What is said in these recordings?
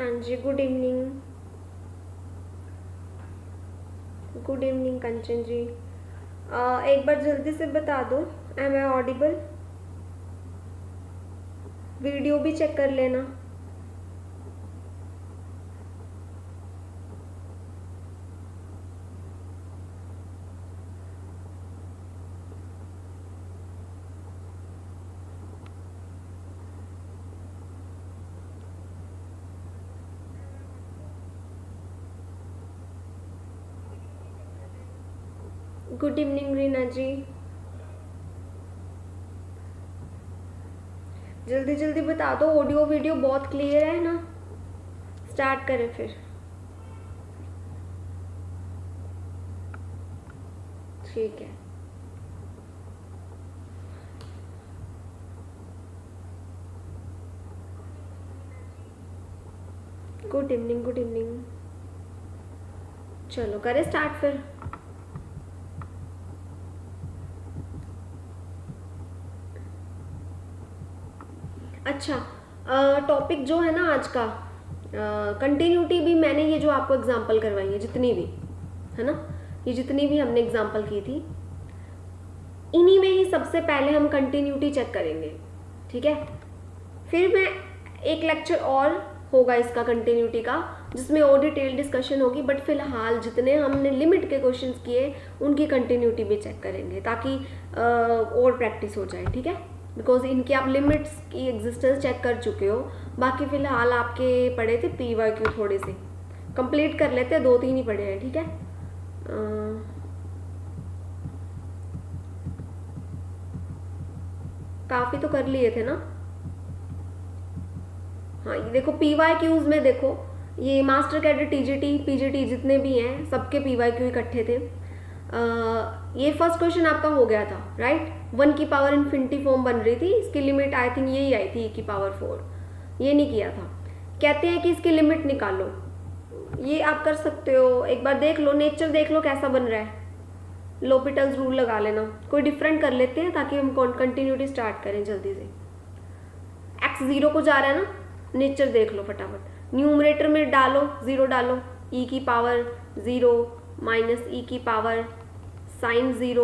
हाँ जी, good evening. Good evening कंचन जी। एक बार जल्दी से बता दो, एम आई ऑडिबल? वीडियो भी चेक कर लेना। गुड इवनिंग रीना जी। जल्दी जल्दी बता दो, ऑडियो वीडियो बहुत क्लियर है ना? स्टार्ट करें फिर। ठीक है। Good evening, good evening. चलो करें स्टार्ट फिर। अच्छा, टॉपिक जो है ना आज का, कंटिन्यूटी भी मैंने ये जो आपको एग्जांपल करवाई है जितनी भी है ना, ये जितनी भी हमने एग्जांपल की थी, इन्हीं में ही सबसे पहले हम कंटिन्यूटी चेक करेंगे। ठीक है, फिर मैं एक लेक्चर और होगा इसका कंटिन्यूटी का, जिसमें और डिटेल डिस्कशन होगी, बट फिलहाल जितने हमने लिमिट के क्वेश्चंस किए उनकी कंटिन्यूटी भी चेक करेंगे ताकि और प्रैक्टिस हो जाए। ठीक है, बिकॉज इनकी आप लिमिट्स की एग्जिस्टेंस चेक कर चुके हो। बाकी फिलहाल आपके पढ़े थे PYQ, थोड़े से कंप्लीट कर लेते हैं, 2-3 ही पढ़े हैं। ठीक है, काफ़ी तो कर लिए थे ना। हाँ, ये देखो PYQs में देखो, ये मास्टर कैडेट TGT PGT जितने भी हैं सबके PYQ इकट्ठे थे। ये फर्स्ट क्वेश्चन आपका हो गया था, राइट? 1 की पावर इन्फिनिटी फॉर्म बन रही थी, इसकी लिमिट आई थिंक यही आई थी, E की पावर 4। ये नहीं किया था। कहते हैं कि इसकी लिमिट निकालो, ये आप कर सकते हो। एक बार देख लो, नेचर देख लो कैसा बन रहा है, लोपिटल्स रूल लगा लेना। कोई डिफरेंट कर लेते हैं ताकि हम कंटिन्यूटी स्टार्ट करें जल्दी से। x 0 को जा रहा है ना, नेचर देख लो फटाफट। न्यूमरेटर में डालो, 0 डालो, E की पावर 0 माइनस E की पावर साइन 0,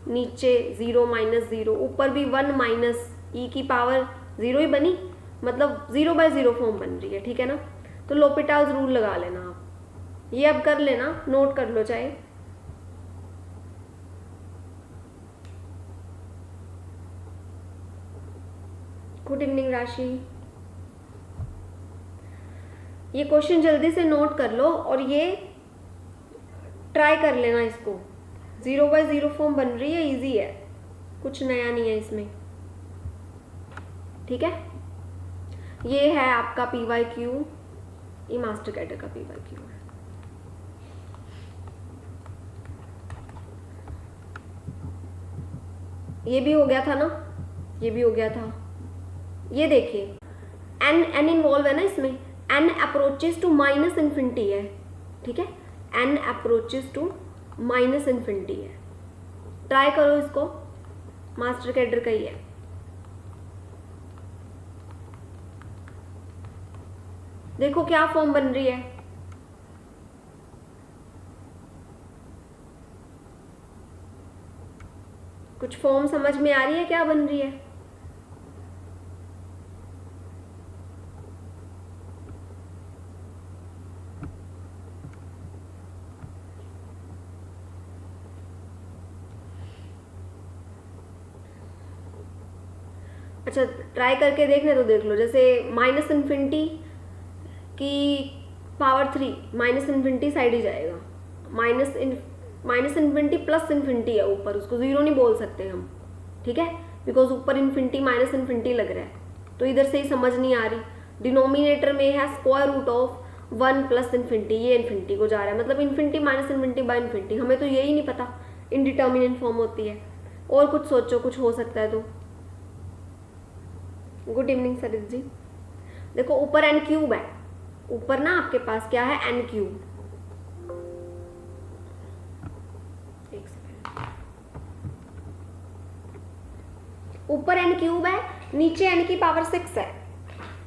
नीचे 0 माइनस 0, ऊपर भी 1 माइनस E की पावर 0 ही बनी, मतलब 0/0 फॉर्म बन रही है। ठीक है ना, तो लोपिटाल्स रूल लगा लेना आप। ये अब कर लेना, नोट कर लो चाहे। गुड इवनिंग राशि। ये क्वेश्चन जल्दी से नोट कर लो और ये ट्राई कर लेना इसको। 0/0 फॉर्म बन रही है, इजी है, कुछ नया नहीं है इसमें। ठीक है, ये है आपका PYQ, ये मास्टर कैडर का PYQ है। ये भी हो गया था ना, ये भी हो गया था। ये देखिए n इन्वॉल्व है ना इसमें, n approaches to minus infinity है। ठीक है, n approaches to minus infinity है। ट्राई करो इसको, मास्टर कैडर का ही है। देखो क्या फॉर्म बन रही है। कुछ फॉर्म समझ में आ रही है क्या बन रही है? अच्छा, ट्राई करके देखने तो देख लो। जैसे माइनस इन्फिनिटी की पावर 3, माइनस इन्फिनिटी साइड ही जाएगा। माइनस इन्फिनिटी प्लस इन्फिनिटी है ऊपर, उसको 0 नहीं बोल सकते हम। ठीक है, बिकॉज ऊपर इन्फिनिटी माइनस इन्फिनिटी लग रहा है, तो इधर से ही समझ नहीं आ रही। डिनोमिनेटर में है square root of 1 plus infinity, ये इन्फिनिटी को जा रहा है, मतलब infinity minus infinity by infinity. हमें तो यही नहीं पता, इनडिटर्मिनेंट फॉर्म होती है। और कुछ सोचो, कुछ हो सकता है तो। गुड इवनिंग सरित जी। देखो ऊपर n क्यूब है, ऊपर ना आपके पास क्या है, n क्यूब। ऊपर n क्यूब है, नीचे n की पावर 6 है।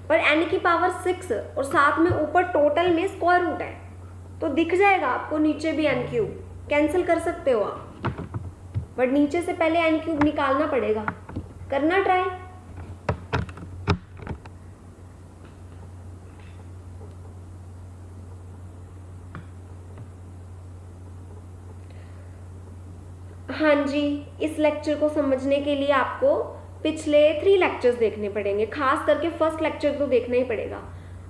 पर n की पावर 6 और साथ में ऊपर टोटल में स्क्वायर रूट है, तो दिख जाएगा आपको नीचे भी n क्यूब, कैंसिल कर सकते हो आप, बट नीचे से पहले n क्यूब निकालना पड़ेगा। करना ट्राई। हाँ जी, इस लेक्चर को समझने के लिए आपको पिछले 3 लेक्चर्स देखने पड़ेंगे, खास करके फर्स्ट लेक्चर तो देखना ही पड़ेगा।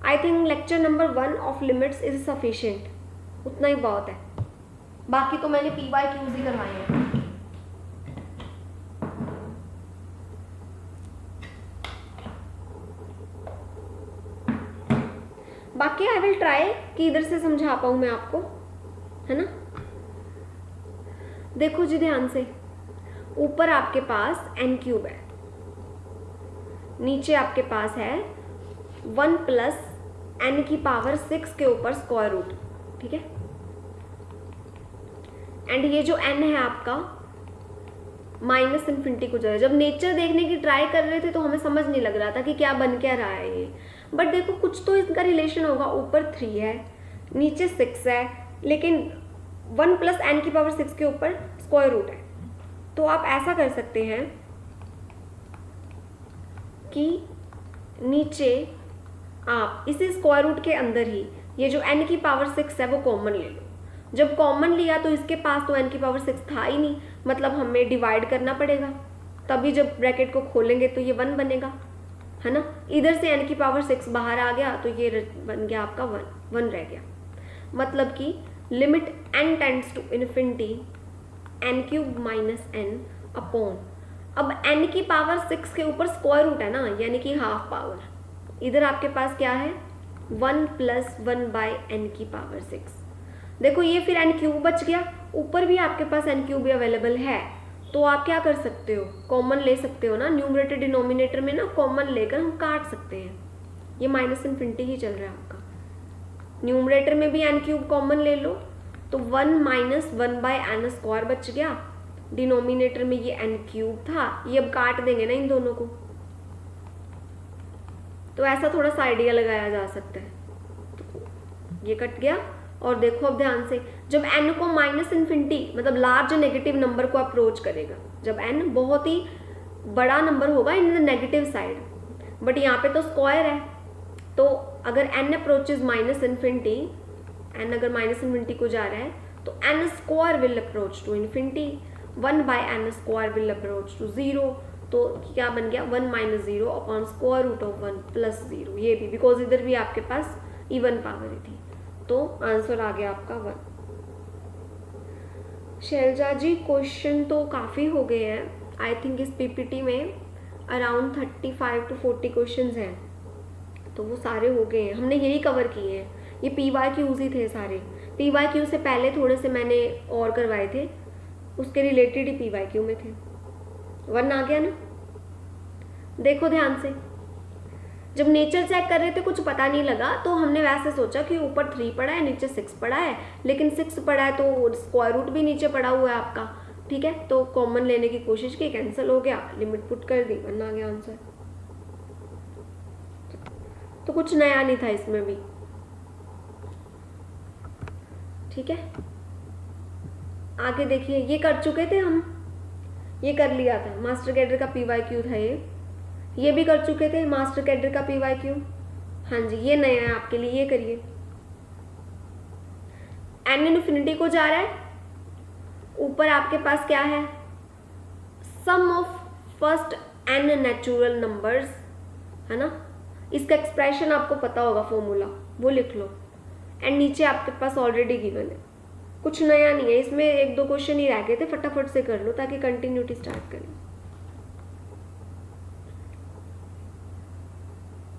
I think lecture number 1 of limits is sufficient, उतना ही बहुत है। बाकी तो मैंने PYQs ही करवाए हैं। बाकी आई विल ट्राई कि इधर से समझा पाऊँ मैं आपको, है ना। देखो जी ध्यान से, ऊपर आपके पास n क्यूब है, नीचे आपके पास है 1 प्लस n की पावर 6 के ऊपर स्क्वायर रूट, ठीक है। एंड ये जो n है आपका माइनस इन्फिनिटी को जा रहा है। जब नेचर देखने की ट्राई कर रहे थे तो हमें समझ नहीं लग रहा था कि क्या बन क्या रहा है ये, बट देखो कुछ तो इसका रिलेशन होगा। ऊपर 3 है, नीचे 6 है, लेकिन 1 प्लस n की पावर 6 के ऊपर स्क्वायर रूट है। तो आप ऐसा कर सकते हैं कि नीचे आप इसी स्क्वायर रूट के अंदर ही ये जो n की पावर 6 है वो कॉमन ले लो। जब कॉमन लिया तो इसके पास तो n की पावर 6 था ही नहीं, मतलब हमें डिवाइड करना पड़ेगा, तभी जब ब्रैकेट को खोलेंगे तो ये 1 बनेगा, है ना। इधर से n की पावर 6 बाहर आ गया तो ये बन गया आपका 1 रह गया। मतलब कि limit n tends to infinity n cube minus n upon, अब n की पावर 6 के ऊपर स्क्वायर रूट है ना, यानी कि हाफ पावर। इधर आपके पास क्या है 1 प्लस 1 बाय n की पावर 6। देखो ये फिर n क्यूब बच गया, ऊपर भी आपके पास n क्यूब भी अवेलेबल है, तो आप क्या कर सकते हो, कॉमन ले सकते हो ना। न्यूमरेटर डिनोमिनेटर में ना कॉमन लेकर हम काट सकते हैं। ये माइनस इन्फिनिटी ही चल रहा है आपका, न्यूमरेटर में भी n क्यूब कॉमन ले लो तो 1 माइनस 1 बाय n स्क्वायर बच गया। डिनोमिनेटर में ये n क्यूब था, ये अब काट देंगे ना इन दोनों को, तो ऐसा थोड़ा सा आइडिया लगाया जा सकता है। ये कट गया। और देखो अब ध्यान से, जब n को माइनस इन्फिनिटी मतलब लार्ज नेगेटिव नंबर को अप्रोच करेगा, जब n बहुत ही बड़ा नंबर होगा in the negative side, but यहाँ पे तो स्क्वायर है, तो अगर n approaches minus infinity, n अगर माइनस इन्फिनिटी को जा रहा है तो n square will approach to infinity, 1 by n square will approach to 0। तो क्या बन गया 1 minus 0 upon square root of 1 plus 0। ये भी बिकॉज इधर भी आपके पास इवन पावर ही थी, तो आंसर आ गया आपका 1। शैलजा जी क्वेश्चन तो काफ़ी हो गए हैं, आई थिंक इस पीपीटी में अराउंड 35 to 40 क्वेश्चंस हैं, तो वो सारे हो गए हैं, हमने यही कवर किए हैं। ये PYQs ही थे सारे। PYQ से पहले थोड़े से मैंने और करवाए थे, उसके रिलेटेड ही PYQ में थे। 1 आ गया ना। देखो ध्यान से, जब नेचर चेक कर रहे थे कुछ पता नहीं लगा, तो हमने वैसे सोचा कि ऊपर 3 पड़ा है, नीचे 6 पड़ा है, लेकिन 6 पड़ा है तो स्क्वायर रूट भी नीचे पड़ा हुआ है आपका, ठीक है। तो कॉमन लेने की कोशिश की, कैंसिल हो गया, लिमिट पुट कर दी, 1 आ गया आंसर। तो कुछ नया नहीं था इसमें भी, ठीक है। आगे देखिए, ये कर चुके थे हम, ये कर लिया था, मास्टर कैडर का PYQ था ये भी कर चुके थे, मास्टर कैडर का PYQ। हाँ जी, ये नया है आपके लिए, ये करिए। n इन्फिनिटी को जा रहा है, ऊपर आपके पास क्या है sum of first n natural numbers, है ना। इसका एक्सप्रेशन आपको पता होगा, फॉर्मूला वो लिख लो। एंड नीचे आपके पास ऑलरेडी गिवन है, कुछ नया नहीं है इसमें। 1-2 क्वेश्चन ही रह गए थे, फटाफट से कर लो ताकि कंटिन्यूटी स्टार्ट करें।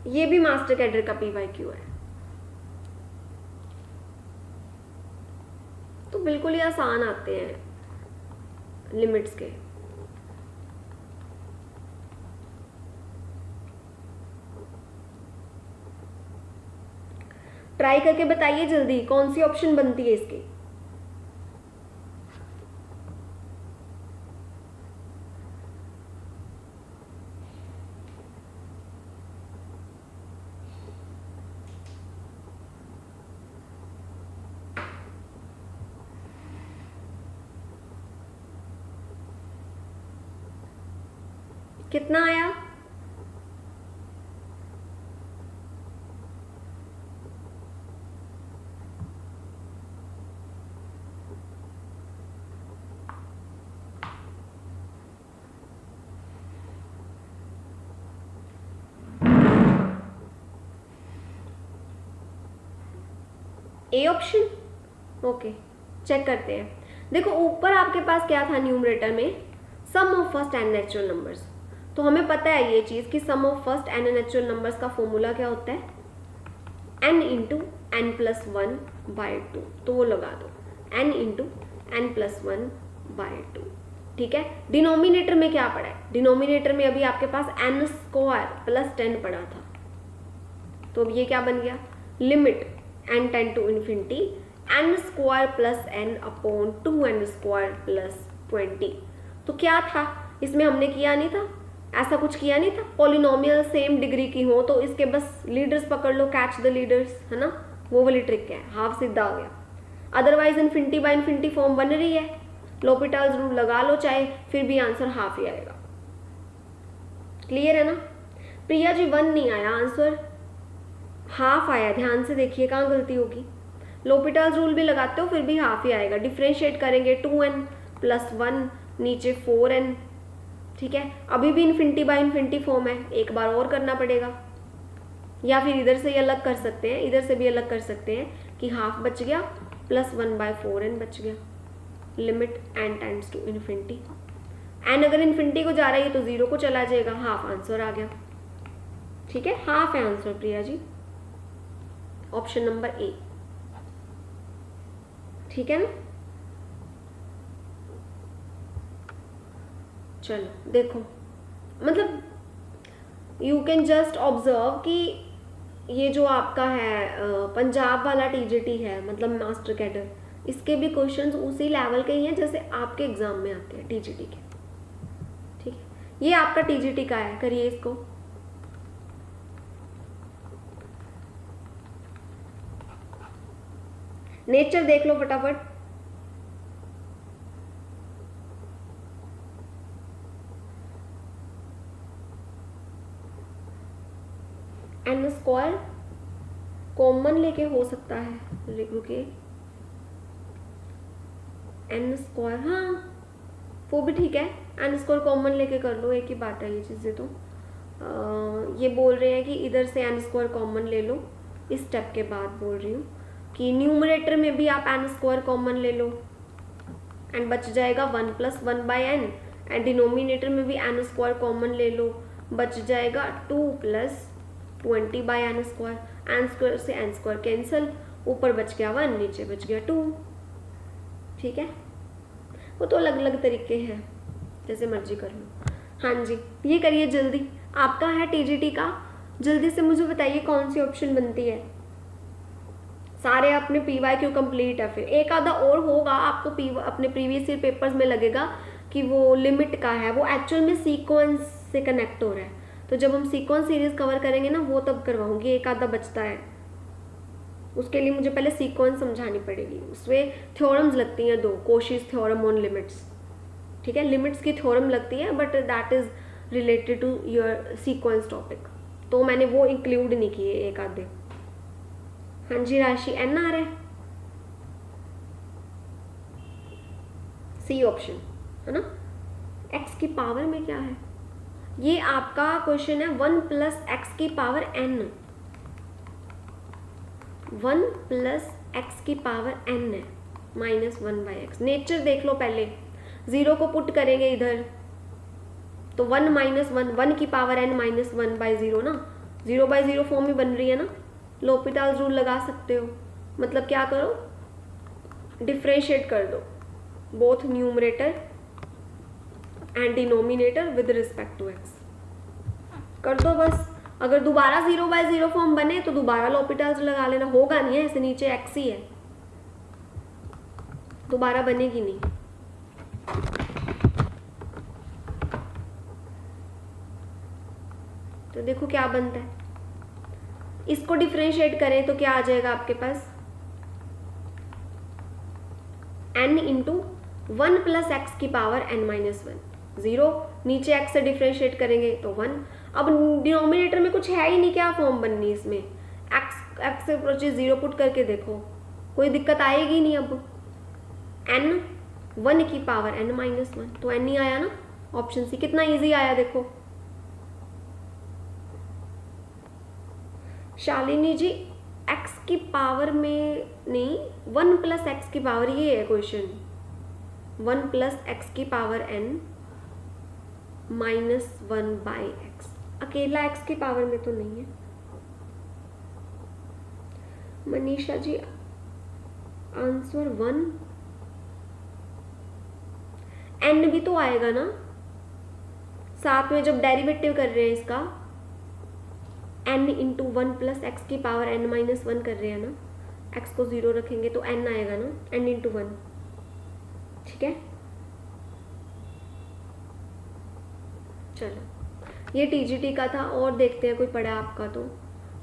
ये भी मास्टर कैडर का PYQ है, तो बिल्कुल ही आसान आते हैं लिमिट्स के। ट्राई करके बताइए जल्दी, कौन सी ऑप्शन बनती है इसकी। कितना आया? A option. ओके, चेक करते हैं। देखो ऊपर आपके पास क्या था न्यूमरेटर में, sum of first n natural numbers. तो हमें पता है ये चीज़ कि sum of first n natural numbers का फॉर्मूला क्या होता है, n into n plus one by two. तो वो लगा दो, n into n plus one by two. ठीक है, डिनोमिनेटर में क्या पड़ा है? डिनोमिनेटर में अभी आपके पास एन स्क्वायर प्लस 10 पड़ा था, तो अब ये क्या बन गया, limit n tend to infinity N square plus N upon 2n square plus 20। तो क्या था इसमें, हमने किया नहीं था, ऐसा कुछ किया नहीं था। पॉलिनोमियल सेम डिग्री की हो तो इसके बस लीडर्स पकड़ लो, कैच द लीडर्स, है ना, वो वाली ट्रिक है, हाफ सीधा हो गया। Otherwise infinity by infinity form बन रही है, l'Hopital's रूल लगा लो चाहे, फिर भी आंसर हाफ ही आएगा। क्लियर है ना? प्रिया जी 1 नहीं आया, आंसर हाफ आया। ध्यान से देखिए कहाँ गलती होगी। l'Hopital's रूल भी लगाते हो फिर भी हाफ ही आएगा। डिफ्रेंशिएट करेंगे 2n प्लस 1 नीचे 4n। ठीक है, अभी भी इन्फिनिटी बाय इन्फिनिटी फॉर्म है, एक बार और करना पड़ेगा, या फिर इधर से ही अलग कर सकते हैं, इधर से भी अलग कर सकते हैं कि हाफ बच गया प्लस 1/4n बच गया। Limit n tends to infinity, n अगर इन्फिनिटी को जा रही है तो 0 को चला जाएगा, हाफ आंसर आ गया। ठीक है, हाफ है answer Priya ji, option number A. ठीक है ना? चलो देखो, मतलब यू कैन जस्ट ऑब्जर्व कि ये जो आपका है पंजाब वाला टीजीटी है, मतलब मास्टर कैडर, इसके भी क्वेश्चंस उसी लेवल के ही हैं जैसे आपके एग्जाम में आते हैं टीजीटी के। ठीक है, ये आपका टीजीटी का है, करिए इसको। नेचर देख लो फटाफट। एन स्क्वायर कॉमन लेके हो सकता है, रुकिए, एन स्क्वायर, हाँ वो भी ठीक है, एन स्क्वायर कॉमन लेके कर लो, एक ही बात है ये चीज़ें। तो ये बोल रहे हैं कि इधर से एन स्क्वायर कॉमन ले लो, इस स्टेप के बाद बोल रही हूँ कि न्यूमरेटर में भी आप एन स्क्वायर कॉमन ले लो एंड बच जाएगा 1 प्लस 1/n, एंड डिनोमिनेटर में भी एन स्क्वायर कॉमन ले लो, बच जाएगा 2 plus 20/n square. N square से एन स्क्वायर कैंसिल, ऊपर बच गया 1, नीचे बच गया 2। ठीक है, वो तो अलग अलग तरीके हैं, जैसे मर्जी कर लो। हाँ जी, ये करिए जल्दी, आपका है टीजीटी का, जल्दी से मुझे बताइए कौन सी ऑप्शन बनती है। सारे अपने PYQ कंप्लीट है, फिर एक आधा और होगा आपको अपने प्रीवियस ईयर पेपर्स में लगेगा कि वो लिमिट का है, वो एक्चुअल में सीक्वेंस से कनेक्ट हो रहा है। तो जब हम सीक्वेंस सीरीज कवर करेंगे ना, वो तब करवाऊंगी, एक आधा बचता है, उसके लिए मुझे पहले सीक्वेंस समझानी पड़ेगी। उसमें थ्योरम्स लगती हैं 2, कोशीज थ्योरम ऑन लिमिट्स। ठीक है, लिमिट्स की थ्योरम लगती है, but that is related to your sequence topic, तो मैंने वो इंक्लूड नहीं किए एक आधे। हाँ जी, राशि एन आ रहा है, सी ऑप्शन है ना। एक्स की पावर में क्या है, ये आपका क्वेश्चन है 1 प्लस एक्स की पावर n, 1 प्लस एक्स की पावर n है, -1/x। नेचर देख लो पहले, 0 को पुट करेंगे इधर तो 1 - 1, 1 की पावर n -1/0 ना, 0/0 फॉर्म में बन रही है ना। l'Hopital's रूल लगा सकते हो, मतलब क्या करो, डिफ्रेंशिएट कर दो both numerator and denominator with respect to x, कर दो बस। अगर दोबारा 0/0 फॉर्म बने तो दोबारा l'Hopital's लगा लेना, होगा नहीं है ऐसे, नीचे x ही है, दोबारा बनेगी नहीं। तो देखो क्या बनता है, इसको डिफ्रेंशिएट करें तो क्या आ जाएगा आपके पास, n इंटू 1 प्लस एक्स की पावर n -1, 0 नीचे x से डिफ्रेंशिएट करेंगे तो 1। अब डिनोमिनेटर में कुछ है ही नहीं, क्या फॉर्म बननी इसमें, x से अप्रोचेज 0 पुट करके देखो, कोई दिक्कत आएगी नहीं। अब n 1 की पावर n माइनस 1, तो n ही आया ना, ऑप्शन सी। कितना इजी आया देखो। शालिनी जी x की पावर में नहीं, 1 प्लस एक्स की पावर, ये है क्वेश्चन, 1 प्लस एक्स की power n minus 1 by x. अकेला x की पावर में तो नहीं है। मनीषा जी आंसर 1, n भी तो आएगा ना साथ में, जब डेरिवेटिव कर रहे हैं इसका, n इंटू 1 प्लस एक्स की पावर n माइनस 1 कर रहे हैं ना, x को 0 रखेंगे तो n आएगा ना, n इंटू 1, ठीक है। चलो ये TGT का था, और देखते हैं कोई पढ़ा आपका तो,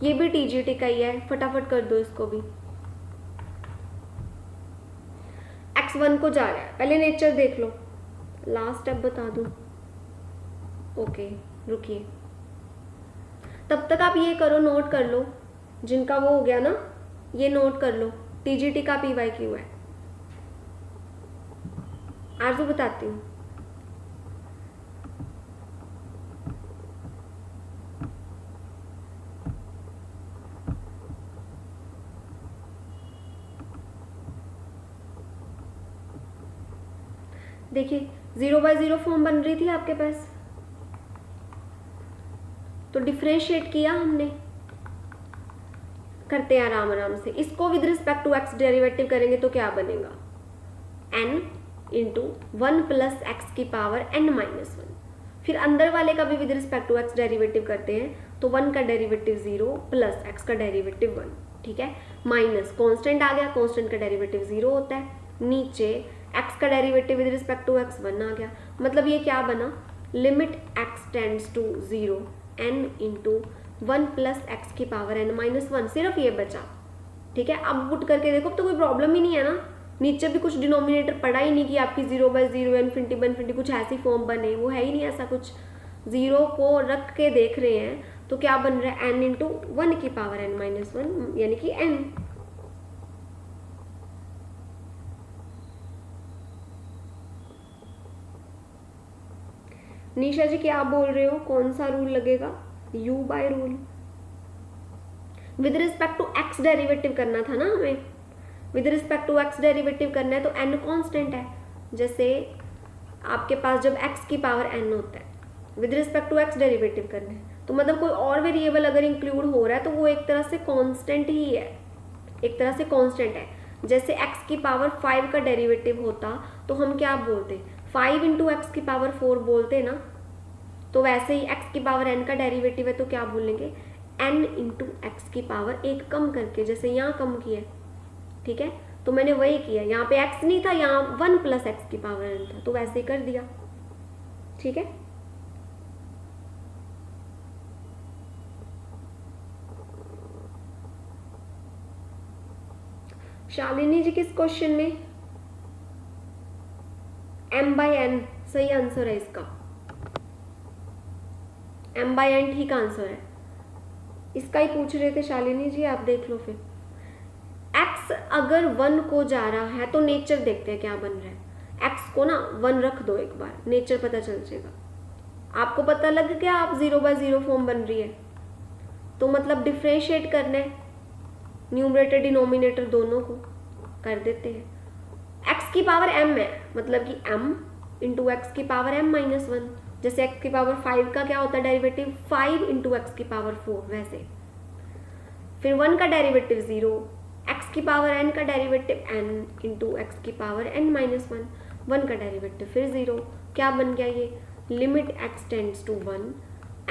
ये भी TGT का ही है, फटाफट कर दो इसको भी। x1 को जा रहा है, पहले नेचर देख लो, लास्ट स्टेप बता दूं। ओके रुकिए, तब तक आप ये करो, नोट कर लो, जिनका वो हो गया ना ये नोट कर लो, TGT का PYQ है। आरजू बताती हूँ। देखिए 0/0 फॉर्म बन रही थी आपके पास, तो डिफ्रेंशिएट किया हमने, करते हैं आराम आराम से। इसको with respect to X derivative करेंगे तो क्या बनेगा, n इंटू 1 प्लस एक्स की पावर n माइनस 1। फिर अंदर वाले का भी with respect to X derivative करते हैं तो 1 का डेरिवेटिव 0 प्लस एक्स का डेरिवेटिव 1, ठीक है। माइनस कांस्टेंट आ गया, कांस्टेंट का डेरिवेटिव 0 होता है, नीचे x का derivative with respect to x 1 आ गया। मतलब ये क्या बना, limit x tends to 0 n into 1 plus X की पावर n माइनस 1, सिर्फ ये बचा, ठीक है। अब पुट करके देखो तो कोई प्रॉब्लम ही नहीं है ना, नीचे भी कुछ डिनोमिनेटर पड़ा ही नहीं कि आपकी 0/0 इन्फिनिटी इन्फिनिटी कुछ ऐसी फॉर्म बने, वो है ही नहीं ऐसा कुछ। 0 को रख के देख रहे हैं तो क्या बन रहा है, n इंटू 1 की पावर n माइनस 1 यानी कि n। निशा जी क्या बोल रहे हो, कौन सा रूल लगेगा, u by rule. With respect to x derivative करना था ना हमें, with respect to x derivative करना है तो n कांस्टेंट है। जैसे आपके पास जब x की पावर n होता है, with respect to x derivative करना है तो मतलब कोई और वेरिएबल अगर इंक्लूड हो रहा है तो वो एक तरह से कांस्टेंट ही है, एक तरह से कांस्टेंट है। जैसे x की पावर 5 का डेरिवेटिव होता तो हम क्या बोलते, 5 इंटू एक्स की पावर 4 बोलते ना, तो वैसे ही x की पावर n का डेरिवेटिव है तो क्या बोलेंगे, n इंटू एक्स की पावर 1 कम करके, जैसे यहाँ कम किया, ठीक है। तो मैंने वही किया, यहाँ पे x नहीं था, यहाँ 1 प्लस एक्स की पावर n था, तो वैसे ही कर दिया, ठीक है। शालिनी जी किस क्वेश्चन में, m/n सही आंसर है इसका, m/n ठीक आंसर है, इसका ही पूछ रहे थे शालिनी जी, आप देख लो फिर। x अगर 1 को जा रहा है तो नेचर देखते हैं क्या बन रहा है, x को ना 1 रख दो एक बार, नेचर पता चल जाएगा। आपको पता लग गया आप 0/0 फॉर्म बन रही है, तो मतलब डिफ्रेंशिएट करना है, न्यूमरेटर डिनोमिनेटर दोनों को कर देते हैं। x की पावर m है, मतलब कि m इंटू एक्स की पावर m माइनस 1, जैसे x की पावर 5 का क्या होता है डेरिवेटिव, 5 इंटू एक्स की पावर 4 वैसे। फिर 1 का डेरिवेटिव 0, x की पावर n का डेरिवेटिव n इंटू एक्स की पावर n माइनस 1, 1 का डेरिवेटिव फिर 0, क्या बन गया ये, limit x tends to 1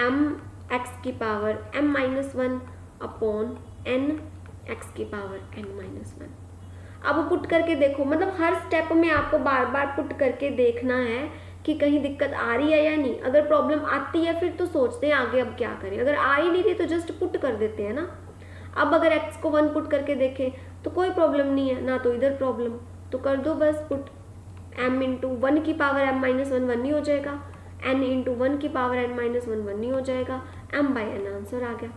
m x की power m minus 1 upon n x की पावर n माइनस 1। अब पुट करके देखो, मतलब हर स्टेप में आपको बार बार पुट करके देखना है कि कहीं दिक्कत आ रही है या नहीं। अगर प्रॉब्लम आती है फिर तो सोचते हैं आगे अब क्या करें, अगर आ ही नहीं रही तो जस्ट पुट कर देते हैं ना। अब अगर x को 1 पुट करके देखें तो कोई प्रॉब्लम नहीं है ना, तो इधर प्रॉब्लम, तो कर दो बस पुट, m इंटू 1 की पावर m माइनस 1 1 ही हो जाएगा, n इंटू 1 की पावर n माइनस 1 1 ही हो जाएगा, m बाई n आंसर आ गया।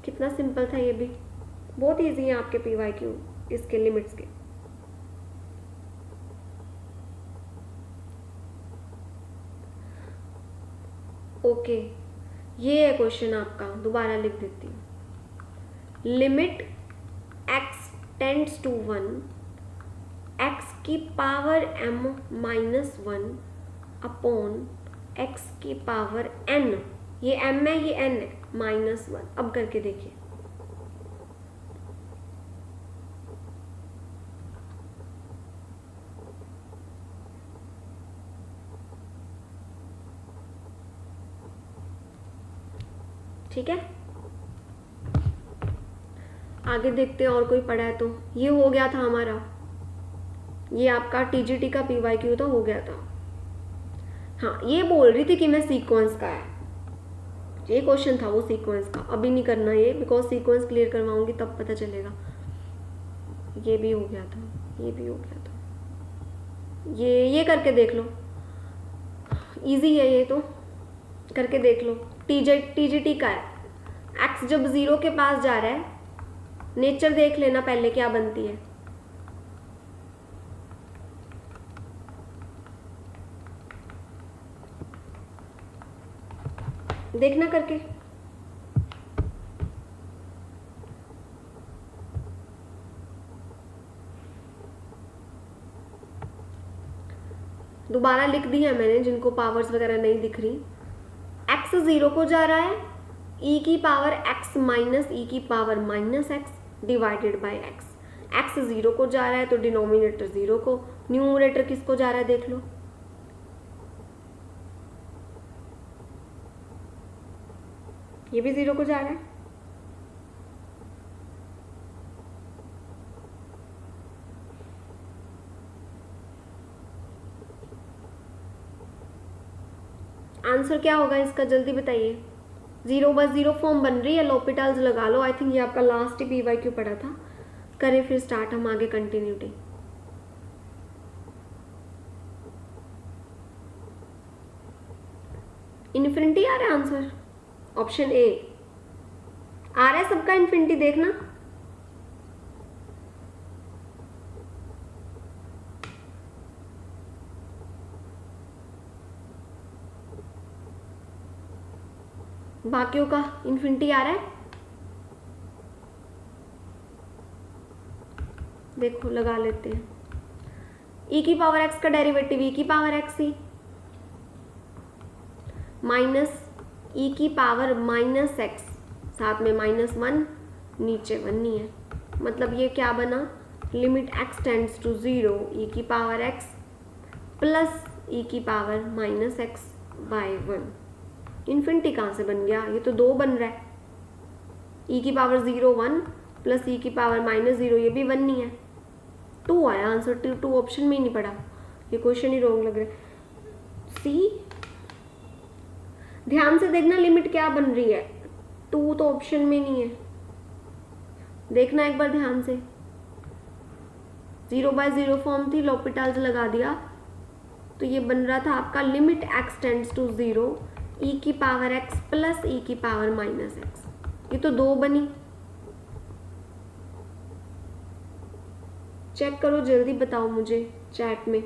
कितना सिंपल था ये भी, बहुत ईजी है आपके पी वाई क्यू इसके लिमिट्स के। ओके ये है क्वेश्चन आपका, दोबारा लिख देती हूँ। Limit x tends to 1 x की power m minus 1 upon x की पावर n, ये m है ये n है, माइनस 1। अब करके देखिए, ठीक है। आगे देखते हैं और कोई पढ़ा है तो। ये हो गया था हमारा, ये आपका टीजीटी का पीवाईक्यू तो हो गया था। हाँ ये बोल रही थी कि मैं सीक्वेंस का है, ये क्वेश्चन था वो सीक्वेंस का। अभी नहीं करना ये, बिकॉज सीक्वेंस क्लियर करवाऊंगी तब पता चलेगा। ये भी हो गया था, ये भी हो गया था। ये करके देख लो, इजी है ये तो, करके देख लो। टीजीटी का है, एक्स जब 0 के पास जा रहा है, नेचर देख लेना पहले क्या बनती है। देखना करके। दोबारा लिख दिया मैंने जिनको पावर्स वगैरह नहीं दिख रही। x 0 को जा रहा है, e की पावर x माइनस ई की power minus x divided by x। x 0 को जा रहा है तो डिनोमिनेटर 0 को, न्यूमरेटर किसको जा रहा है देख लो। ये भी 0 को जा रहा है। आंसर क्या होगा इसका जल्दी बताइए। 0/0 फॉर्म बन रही है, लॉपिटल्स लगा लो। आई थिंक ये आपका लास्ट ही पीवाईक्यू पढ़ा था। करें फिर स्टार्ट हम आगे कंटिन्यूटी। इन्फिनिटी आ रहा है आंसर, ऑप्शन ए आ रहा है सबका इन्फिनिटी, देखना। बाकियों का इन्फिनिटी आ रहा है, देखो लगा लेते हैं। e की पावर x का डेरिवेटिव e की पावर x ही माइनस e की पावर माइनस एक्स, साथ में -1, नीचे 1 नहीं है, मतलब ये क्या बना, limit x tends to 0 e की पावर x प्लस e की power minus X by 1। Infinity कहाँ से बन गया, ये तो 2 बन रहा है। e की पावर 0 1 प्लस e की पावर -0, ये भी 1 नहीं है, 2 आया आंसर। 2 ऑप्शन में ही नहीं पड़ा, ये क्वेश्चन ही रॉन्ग लग रहा है। सी ध्यान से देखना लिमिट क्या बन रही है, 2 तो ऑप्शन में नहीं है, देखना एक बार ध्यान से। 0/0 फॉर्म थी, लॉपिटल्स लगा दिया तो ये बन रहा था आपका limit x tends to 0 e की पावर x प्लस e की पावर माइनस एक्स, ये तो 2 बनी। चेक करो जल्दी, बताओ मुझे चैट में।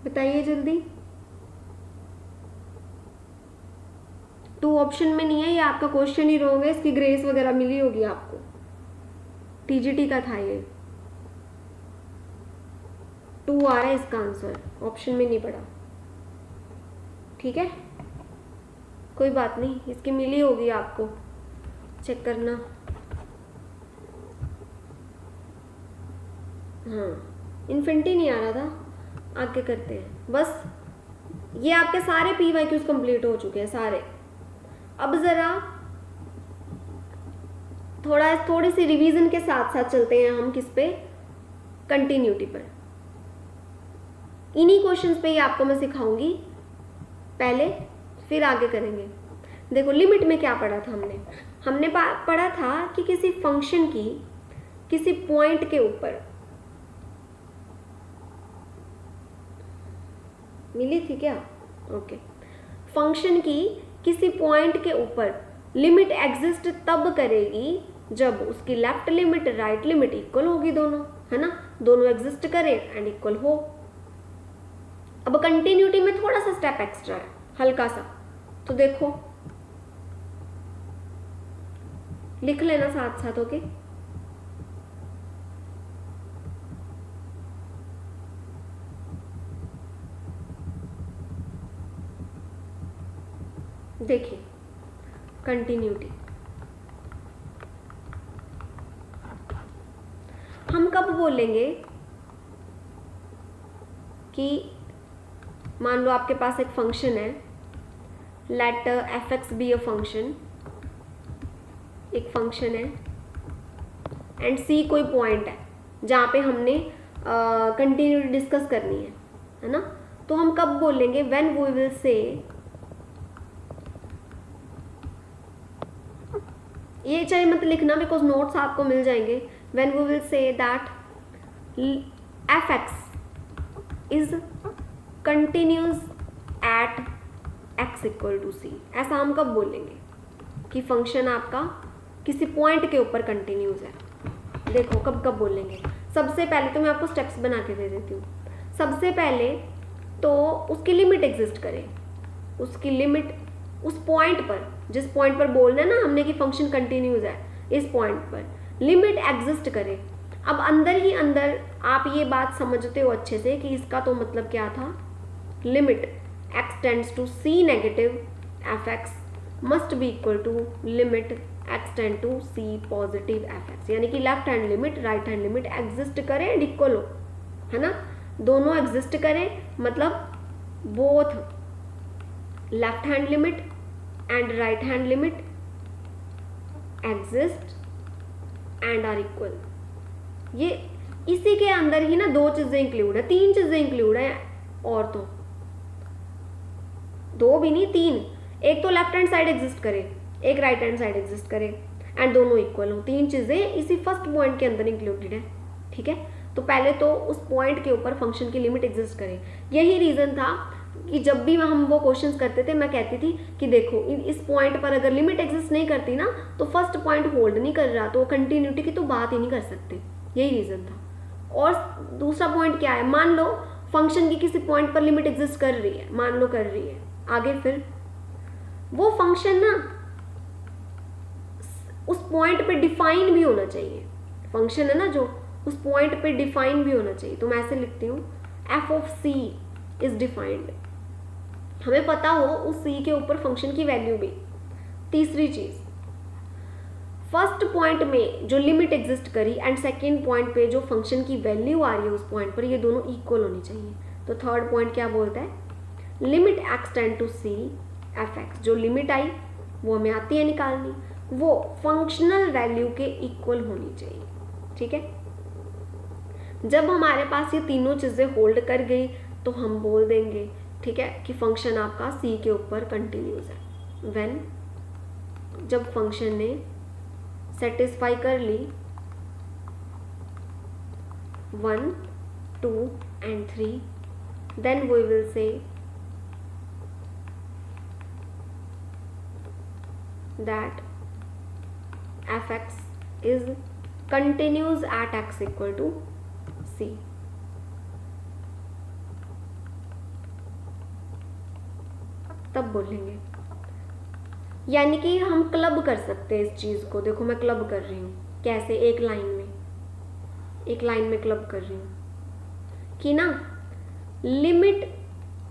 बताइए जल्दी। 2 ऑप्शन में नहीं है, ये आपका क्वेश्चन ही रॉन्ग है, इसकी ग्रेस वगैरह मिली होगी आपको, टीजीटी का था ये। 2 आ रहा है इसका आंसर, ऑप्शन में नहीं पड़ा, ठीक है कोई बात नहीं, इसकी मिली होगी आपको, चेक करना। हाँ इन्फिनिटी नहीं आ रहा था, आगे करते हैं। बस ये आपके सारे पीवाईक्यूज कंप्लीट हो चुके हैं सारे। अब ज़रा थोड़ी सी रिवीजन के साथ साथ चलते हैं हम किस पे, कंटिन्यूटी पर। इन्हीं क्वेश्चंस पे ही आपको मैं सिखाऊंगी पहले, फिर आगे करेंगे। देखो लिमिट में क्या पढ़ा था हमने पढ़ा था कि किसी फंक्शन की किसी पॉइंट के ऊपर मिली थी क्या? ओके, फंक्शन की किसी पॉइंट के ऊपर लिमिट एग्जिस्ट तब करेगी जब उसकी left limit right limit equal होगी, दोनों, है ना, दोनों एग्जिस्ट करें एंड इक्वल हो। अब कंटिन्यूटी में थोड़ा सा स्टेप एक्स्ट्रा है, हल्का सा, तो देखो लिख लेना साथ साथ। ओके, देखिए कंटिन्यूटी हम कब बोलेंगे कि मान लो आपके पास एक फंक्शन है, let f x be a function, एक फंक्शन है एंड सी कोई पॉइंट है जहाँ पे हमने कंटिन्यूटी डिस्कस करनी है ना, तो हम कब बोलेंगे? व्हेन वी विल से, ये चाहे मत लिखना बिकॉज नोट्स आपको मिल जाएंगे। When we will say that f x is continuous at x equal to c, ऐसा हम कब बोलेंगे कि फंक्शन आपका किसी पॉइंट के ऊपर कंटिन्यूस है? देखो कब कब बोलेंगे। सबसे पहले तो मैं आपको स्टेप्स बना के दे देती हूँ। सबसे पहले तो उसकी लिमिट एग्जिस्ट करे, उसकी लिमिट उस पॉइंट पर, जिस पॉइंट पर बोलना है ना हमने कि फंक्शन कंटिन्यूस है, इस पॉइंट पर लिमिट एग्जिस्ट करे। अब अंदर ही अंदर आप ये बात समझते हो अच्छे से कि इसका तो मतलब क्या था, limit x tends to c negative f x must be equal to limit x tend to c positive f x, यानी कि left hand limit right hand limit exist करे एंड इक्वल हो, है ना, दोनों एग्जिस्ट करें, मतलब both left hand limit and right hand limit exist and are equal. ये इसी के अंदर ही ना दो चीजें इंक्लूड है, तीन चीजें इंक्लूड है, और तो दो भी नहीं तीन, एक तो लेफ्ट हैंड साइड एग्जिस्ट करे, एक राइट हैंड साइड एग्जिस्ट करे एंड दोनों इक्वल हो। तीन चीजें इसी फर्स्ट पॉइंट के अंदर इंक्लूडेड है, ठीक है। तो पहले तो उस पॉइंट के ऊपर फंक्शन की लिमिट एग्जिस्ट करे। यही रीजन था कि जब भी हम वो क्वेश्चंस करते थे मैं कहती थी कि देखो इस पॉइंट पर अगर लिमिट एग्जिस्ट नहीं करती ना तो फर्स्ट पॉइंट होल्ड नहीं कर रहा, तो कंटिन्यूटी की तो बात ही नहीं कर सकते, यही रीजन था। और दूसरा पॉइंट क्या है, मान लो फंक्शन की किसी पॉइंट पर लिमिट एग्जिस्ट कर रही है, मान लो कर रही है, आगे फिर वो फंक्शन ना उस पॉइंट पे डिफाइन भी होना चाहिए, फंक्शन है ना जो उस पॉइंट पे डिफाइन भी होना चाहिए। तो मैं ऐसे लिखती हूँ f of c is defined, हमें पता हो उस सी के ऊपर फंक्शन की वैल्यू भी। तीसरी चीज, फर्स्ट पॉइंट में जो लिमिट एग्जिस्ट करी एंड सेकेंड पॉइंट पे जो फंक्शन की वैल्यू आ रही है उस पॉइंट पर, ये दोनों इक्वल होनी चाहिए। तो थर्ड पॉइंट क्या बोलता है, limit x tend to c f x, जो लिमिट आई वो हमें आती है निकालनी, वो फंक्शनल वैल्यू के इक्वल होनी चाहिए, ठीक है। जब हमारे पास ये तीनों चीजें होल्ड कर गई तो हम बोल देंगे, ठीक है, कि फंक्शन आपका सी के ऊपर कंटिन्यूस है। व्हेन, जब फंक्शन ने सेटिस्फाई कर ली 1, 2 and 3, then we will say that fx is continuous at x equal to c। तब बोलेंगे, यानी कि हम क्लब कर सकते हैं इस चीज को। देखो मैं क्लब कर रही हूँ, कैसे, एक लाइन में क्लब कर रही हूँ कि ना limit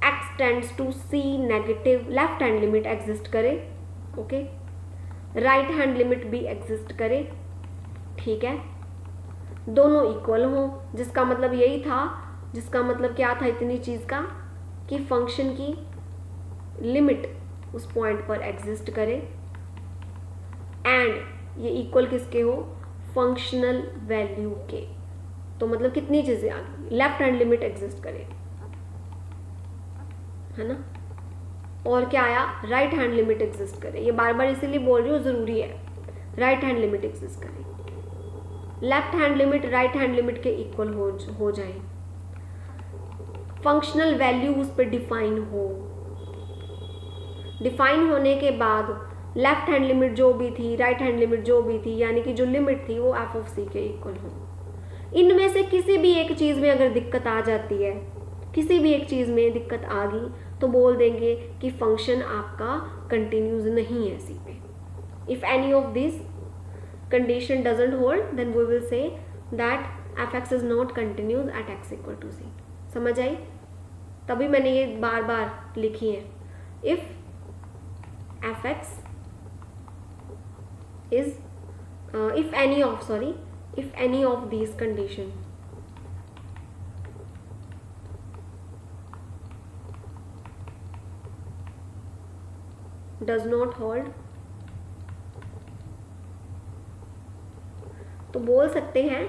x tends to c negative left hand limit exist करे, ओके, राइट हैंड लिमिट भी एग्जिस्ट करे, ठीक है, दोनों इक्वल हो, जिसका मतलब यही था, जिसका मतलब क्या था इतनी चीज का, कि फंक्शन की लिमिट उस पॉइंट पर एग्जिस्ट करे एंड ये इक्वल किसके हो, फंक्शनल वैल्यू के। तो मतलब कितनी चीजें आ गई, लेफ्ट हैंड लिमिट एग्जिस्ट करे, है ना, और क्या आया, राइट हैंड लिमिट एग्जिस्ट करे। ये बार बार इसीलिए बोल रही हूँ, ज़रूरी है, राइट हैंड लिमिट एग्जिस्ट करे, left hand limit right hand limit के इक्वल हो जाए, फंक्शनल वैल्यू उस पर डिफाइन हो, डिफाइन होने के बाद लेफ्ट हैंड लिमिट जो भी थी, राइट हैंड लिमिट जो भी थी, यानी कि जो लिमिट थी वो एफ ऑफ सी के इक्वल हो। इनमें से किसी भी एक चीज़ में अगर दिक्कत आ जाती है, किसी भी एक चीज़ में दिक्कत आ गई, तो बोल देंगे कि फंक्शन आपका कंटिन्यूज नहीं है सी पे। If any of this condition doesn't hold, then we will say that fx is not continuous at x equal to c। समझ आई? तभी मैंने ये बार बार लिखी है। if fx is if any of these condition does not hold, तो बोल सकते हैं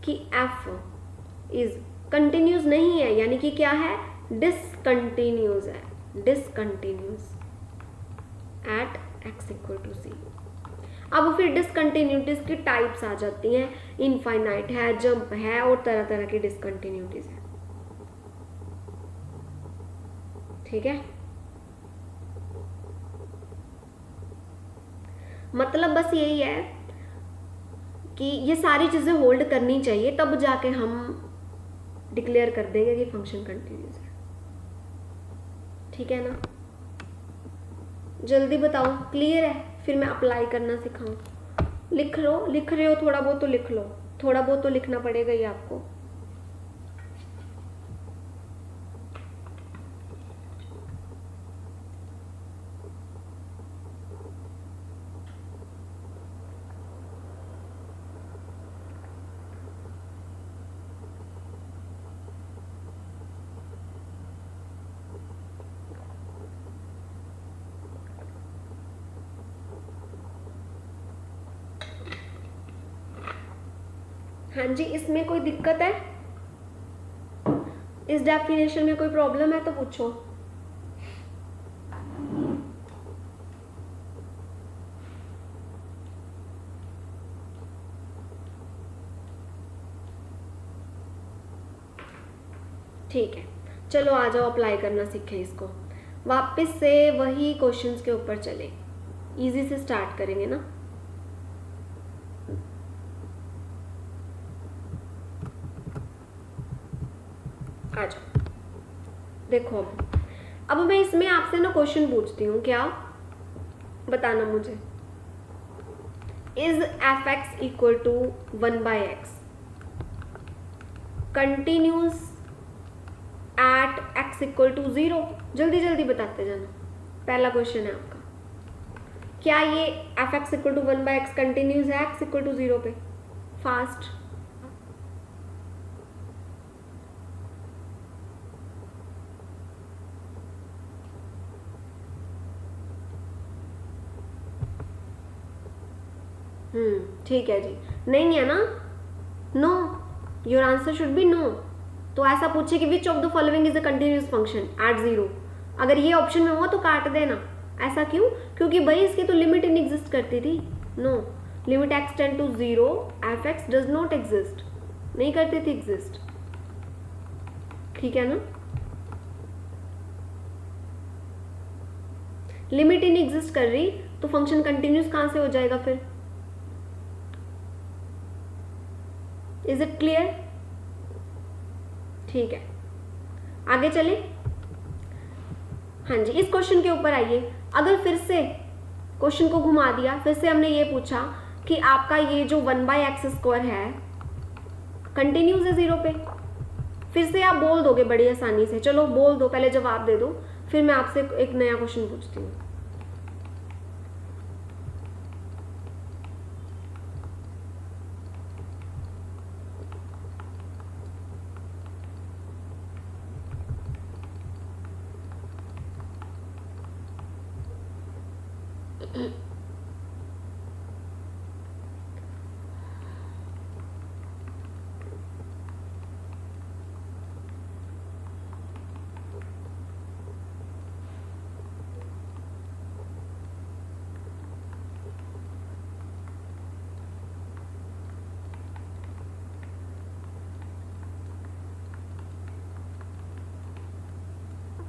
कि f इज कंटिन्यूस नहीं है, यानी कि क्या है, डिसकंटिन्यूस है, discontinuous at x equal to c. अब फिर डिसकंटिन्यूटीज की टाइप्स आ जाती हैं, इनफाइनाइट है, जंप है, और तरह तरह की डिसकंटिन्यूटीज है। ठीक है, मतलब बस यही है कि ये सारी चीज़ें होल्ड करनी चाहिए, तब जाके हम डिक्लेयर कर देंगे कि फंक्शन कंटिन्यूस है। ठीक है ना? जल्दी बताओ, क्लियर है? फिर मैं अप्लाई करना सिखाऊं। लिख रहे हो थोड़ा बहुत तो लिख लो, थोड़ा बहुत तो लिखना पड़ेगा ही आपको। हाँ जी, इसमें कोई दिक्कत है? इस डेफिनेशन में कोई प्रॉब्लम है तो पूछो। ठीक है, चलो आ जाओ, अप्लाई करना सीखें इसको। वापस से वही क्वेश्चंस के ऊपर चले, इजी से स्टार्ट करेंगे ना। आ जाओ, देखो अब मैं इसमें आपसे ना क्वेश्चन पूछती हूँ, क्या बताना मुझे। Is f x equal to 1/x continuous at x equal to 0? जल्दी जल्दी बताते जाना। पहला क्वेश्चन है आपका, क्या ये f x equal to 1/x continuous है x इक्वल टू 0 पे? फास्ट। ठीक है जी, नहीं है ना? No, your answer should be no. तो ऐसा पूछे कि which of the following is a continuous function at 0, अगर ये ऑप्शन में हुआ तो काट देना। ऐसा क्यों? क्योंकि भाई इसकी तो लिमिट इन एग्जिस्ट करती थी। No, limit x tend to 0 f x does not exist, नहीं करती थी एग्जिस्ट। ठीक है ना? लिमिट इन एग्जिस्ट कर रही तो फंक्शन कंटिन्यूस कहां से हो जाएगा फिर? Is it clear? ठीक है, आगे चले। हाँ जी, इस क्वेश्चन के ऊपर आइए। अगर फिर से क्वेश्चन को घुमा दिया, फिर से हमने ये पूछा कि आपका ये जो 1/x² है कंटिन्यूस है 0 पे, फिर से आप बोल दोगे बड़ी आसानी से। चलो बोल दो, पहले जवाब दे दो, फिर मैं आपसे एक नया क्वेश्चन पूछती हूँ।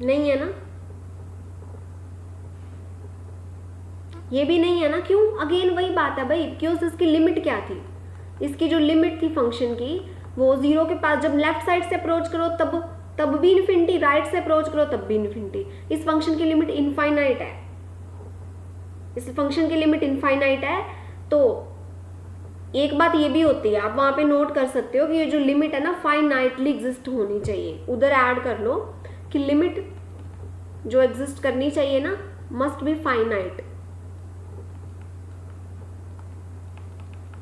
नहीं है ना, ये भी नहीं है ना। क्यों? अगेन वही बात है भाई, क्यों? इसकी लिमिट क्या थी? इसकी जो लिमिट थी फंक्शन की वो 0 के पास, जब लेफ्ट साइड से अप्रोच करो तब भी इन्फिनिटी, राइट से अप्रोच करो तब भी इन्फिनिटी। इस फंक्शन की लिमिट इनफाइनाइट है, इस फंक्शन की लिमिट इनफाइनाइट है। तो एक बात ये भी होती है, आप वहां पे नोट कर सकते हो कि ये जो लिमिट है ना फाइनाइटली एग्जिस्ट होनी चाहिए। उधर ऐड कर लो कि लिमिट जो एग्जिस्ट करनी चाहिए ना मस्ट बी फाइनाइट।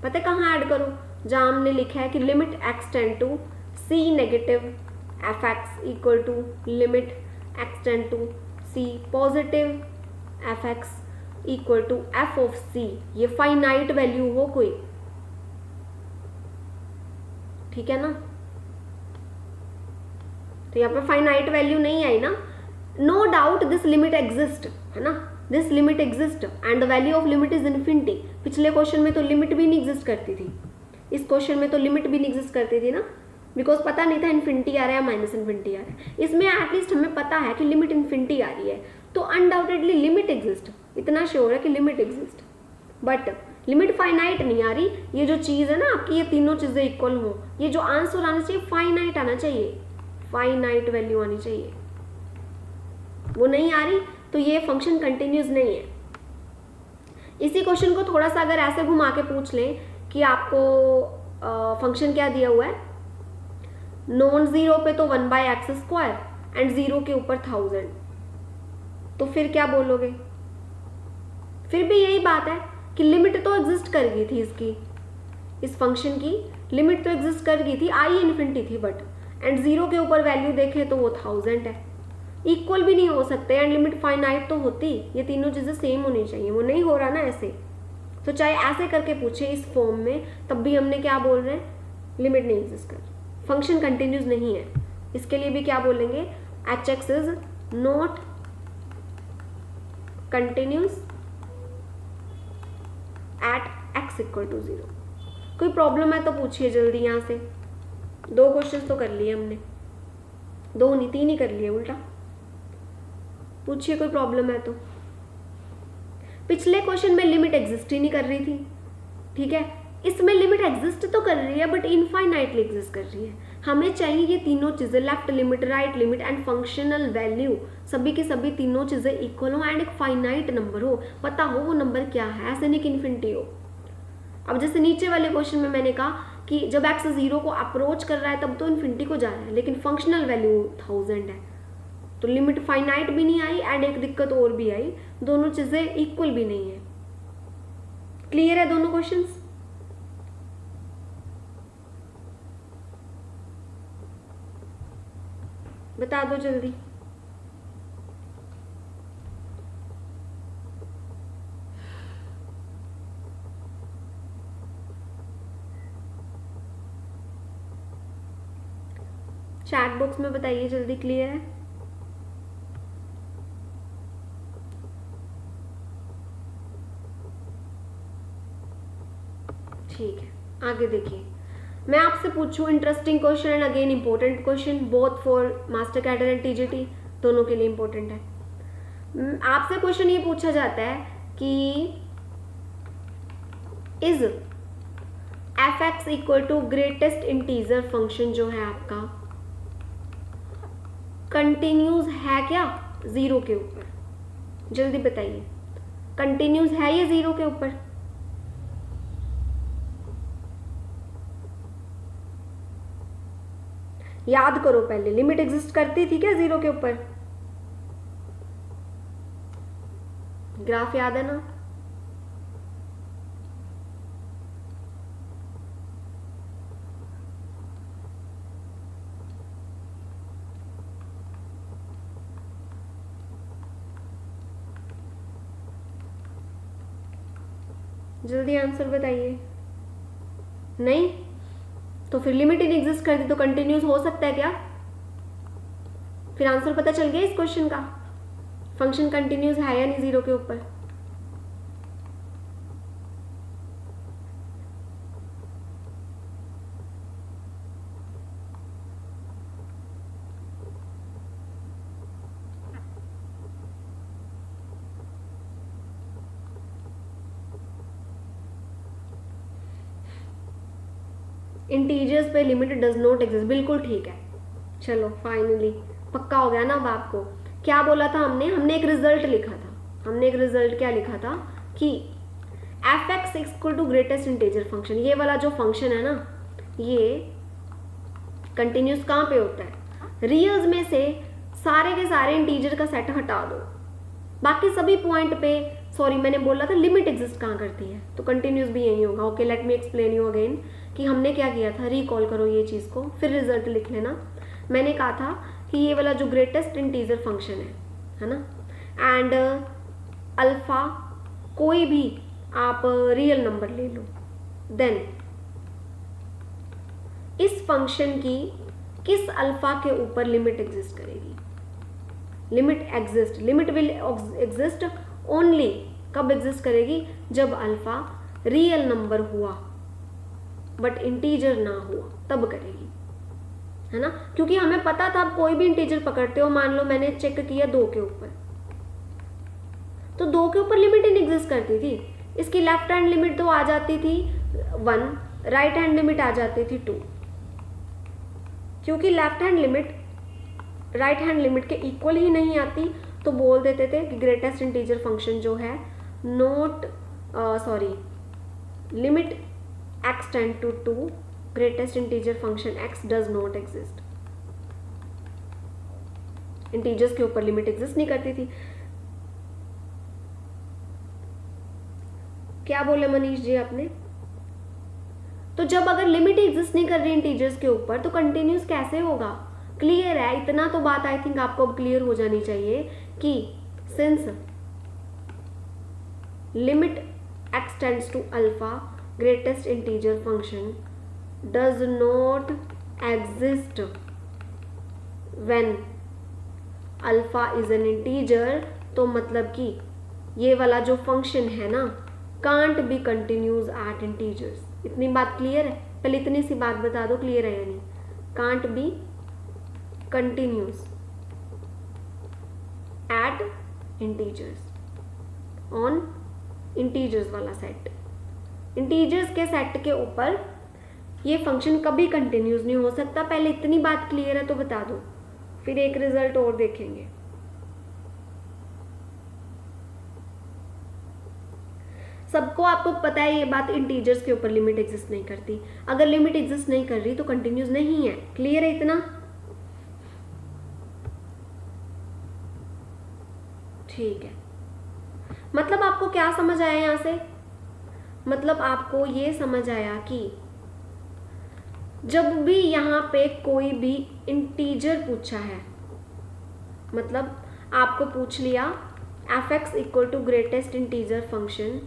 पता है कहाँ ऐड करो? जहां हमने लिखा है कि limit x tend to c negative f x equal to limit x tend to c positive f x equal to f of c. ये फाइनाइट वैल्यू हो कोई, ठीक है ना? तो यहाँ पे फाइनाइट वैल्यू नहीं आई ना। No doubt this limit exist, है ना, this limit exist and the value of limit is infinity. पिछले क्वेश्चन में तो लिमिट भी नहीं एग्जिस्ट करती थी, इस क्वेश्चन में तो लिमिट भी नहीं एग्जिस्ट करती थी ना, बिकॉज पता नहीं था इन्फिनिटी आ रहा है माइनस इन्फिनिटी आ रहा है। इसमें एटलीस्ट हमें पता है कि लिमिट इन्फिनिटी आ रही है, तो अनडाउटेडली लिमिट एग्जिस्ट, इतना श्योर है कि limit exist. But limit finite नहीं आ रही। ये जो चीज़ है ना आपकी, ये तीनों चीज़ें इक्वल हो, ये जो आंसर आना चाहिए फाइनाइट आना चाहिए, फाइनाइट वैल्यू आनी चाहिए, वो नहीं आ रही, तो ये फंक्शन कंटिन्यूस नहीं है। इसी क्वेश्चन को थोड़ा सा अगर ऐसे घुमा के पूछ लें कि आपको फंक्शन क्या दिया हुआ है, नॉन जीरो पे तो 1/x² एंड जीरो के ऊपर 1000, तो फिर क्या बोलोगे? फिर भी यही बात है कि लिमिट तो एग्जिस्ट कर गई थी इसकी, इस फंक्शन की लिमिट तो एग्जिस्ट कर गई थी, आई इन्फिनिटी थी, बट एंड जीरो के ऊपर वैल्यू देखें तो वो 1000 है। इक्वल भी नहीं हो सकते एंड लिमिट फाइनाइट तो होती, ये तीनों चीज़ें सेम होनी चाहिए, वो नहीं हो रहा ना ऐसे। तो चाहे ऐसे करके पूछे इस फॉर्म में, तब भी हमने क्या बोल रहे हैं, लिमिट नहीं एग्जिस्ट कर, फंक्शन कंटिन्यूस नहीं है। इसके लिए भी क्या बोलेंगे, h x is not continuous at x equal to 0। कोई प्रॉब्लम है तो पूछिए जल्दी। यहाँ से 2 क्वेश्चन तो कर लिए हमने, 2 नहीं 3 ही कर लिए उल्टा। पूछिए कोई प्रॉब्लम है तो। पिछले क्वेश्चन में लिमिट एग्जिस्ट ही नहीं कर रही थी, ठीक है, इसमें लिमिट एग्जिस्ट तो कर रही है बट इनफाइनाइटली एग्जिस्ट कर रही है। हमें चाहिए ये तीनों चीज़ें, left limit, right limit and functional value, सभी की सभी तीनों चीज़ें इक्वल हो एंड एक फाइनाइट नंबर हो, पता हो वो नंबर क्या है, ऐसे नहीं कि इन्फिनिटी हो। अब जैसे नीचे वाले क्वेश्चन में मैंने कहा कि जब एक्स 0 को अप्रोच कर रहा है तब तो इन्फिनिटी को जा रहा है, लेकिन फंक्शनल वैल्यू 1000 है, तो लिमिट फाइनाइट भी नहीं आई एंड एक दिक्कत और भी आई, दोनों चीज़ें इक्वल भी नहीं है। क्लियर है दोनों क्वेश्चंस? बता दो जल्दी। चैट बॉक्स में बताइए जल्दी, क्लियर है? ठीक है, आगे देखिए। मैं आपसे पूछूं interesting question and again important question, both for master cadre and TGT, दोनों के लिए इंपॉर्टेंट है। आपसे क्वेश्चन ये पूछा जाता है कि is f x equal to greatest integer function जो है आपका कंटिन्यूस है क्या 0 के ऊपर? जल्दी बताइए, कंटिन्यूस है ये 0 के ऊपर? याद करो पहले, लिमिट एग्जिस्ट करती थी क्या 0 के ऊपर? ग्राफ याद है ना? जल्दी आंसर बताइए। नहीं तो फिर लिमिट ही नहीं एग्जिस्ट करती तो कंटिन्यूस हो सकता है क्या? फिर आंसर पता चल गया इस क्वेश्चन का, फंक्शन कंटिन्यूस है या नहीं 0 के ऊपर? इंटीजर्स पे लिमिट डज नॉट एग्जिस्ट, बिल्कुल ठीक है। चलो फाइनली पक्का हो गया ना अब आपको। क्या बोला था हमने एक रिजल्ट लिखा था। हमने एक रिजल्ट क्या लिखा था कि f x equal to greatest integer function, ये वाला जो फंक्शन है ना, ये कंटिन्यूस कहाँ पे होता है, रियल्स में से सारे के सारे इंटीजर का सेट हटा दो, बाकी सभी पॉइंट पे, सॉरी मैंने बोला था लिमिट एग्जिस्ट कहाँ करती है, तो कंटिन्यूस भी यही होगा। Okay let me explain you again कि हमने क्या किया था, रिकॉल करो ये चीज़ को, फिर रिजल्ट लिख लेना। मैंने कहा था कि ये वाला जो ग्रेटेस्ट इंटीजर फंक्शन है ना, एंड अल्फा कोई भी आप रियल नंबर ले लो, देन इस फंक्शन की किस अल्फा के ऊपर लिमिट एग्जिस्ट करेगी, लिमिट विल एग्जिस्ट ओनली कब एग्जिस्ट करेगी, जब अल्फा रियल नंबर हुआ बट इंटीजर ना हुआ, तब करेगी, है ना। क्योंकि हमें पता था आप कोई भी इंटीजर पकड़ते हो, मान लो मैंने चेक किया 2 के ऊपर, तो 2 के ऊपर लिमिट ही नहीं एग्जिस्ट करती थी। इसकी लेफ्ट हैंड लिमिट तो आ जाती थी 1, राइट हैंड लिमिट आ जाती थी 2, क्योंकि left hand limit right hand limit के इक्वल ही नहीं आती, तो बोल देते थे कि ग्रेटेस्ट इंटीजर फंक्शन जो है not limit x tend to 2, greatest integer function x does not exist. Integers के ऊपर लिमिट एग्जिस्ट नहीं करती थी। क्या बोले मनीष जी आपने, तो जब अगर लिमिट एग्जिस्ट नहीं कर रही इंटीजर्स के ऊपर तो कंटिन्यूस कैसे होगा। क्लियर है, इतना तो बात आई थिंक आपको अब क्लियर हो जानी चाहिए कि since limit x tends to alpha, greatest integer function does not exist when alpha is an integer, तो मतलब कि ये वाला जो फंक्शन है ना can't be continuous at integers. इतनी बात क्लियर है, पहले इतनी सी बात बता दो क्लियर है या नहीं। Can't be continuous at integers on integers वाला सेट, इंटीजर्स के सेट के ऊपर ये फंक्शन कभी कंटिन्यूज नहीं हो सकता। पहले इतनी बात क्लियर है तो बता दो, फिर एक रिजल्ट और देखेंगे। सबको आपको पता है ये बात, इंटीजर्स के ऊपर लिमिट एग्जिस्ट नहीं करती। अगर लिमिट एग्जिस्ट नहीं कर रही तो कंटिन्यूस नहीं है। क्लियर है इतना? ठीक है, मतलब आपको क्या समझ आया यहां से, मतलब आपको ये समझ आया कि जब भी यहां पे कोई भी इंटीजर पूछा है, मतलब आपको पूछ लिया f x equal to greatest integer function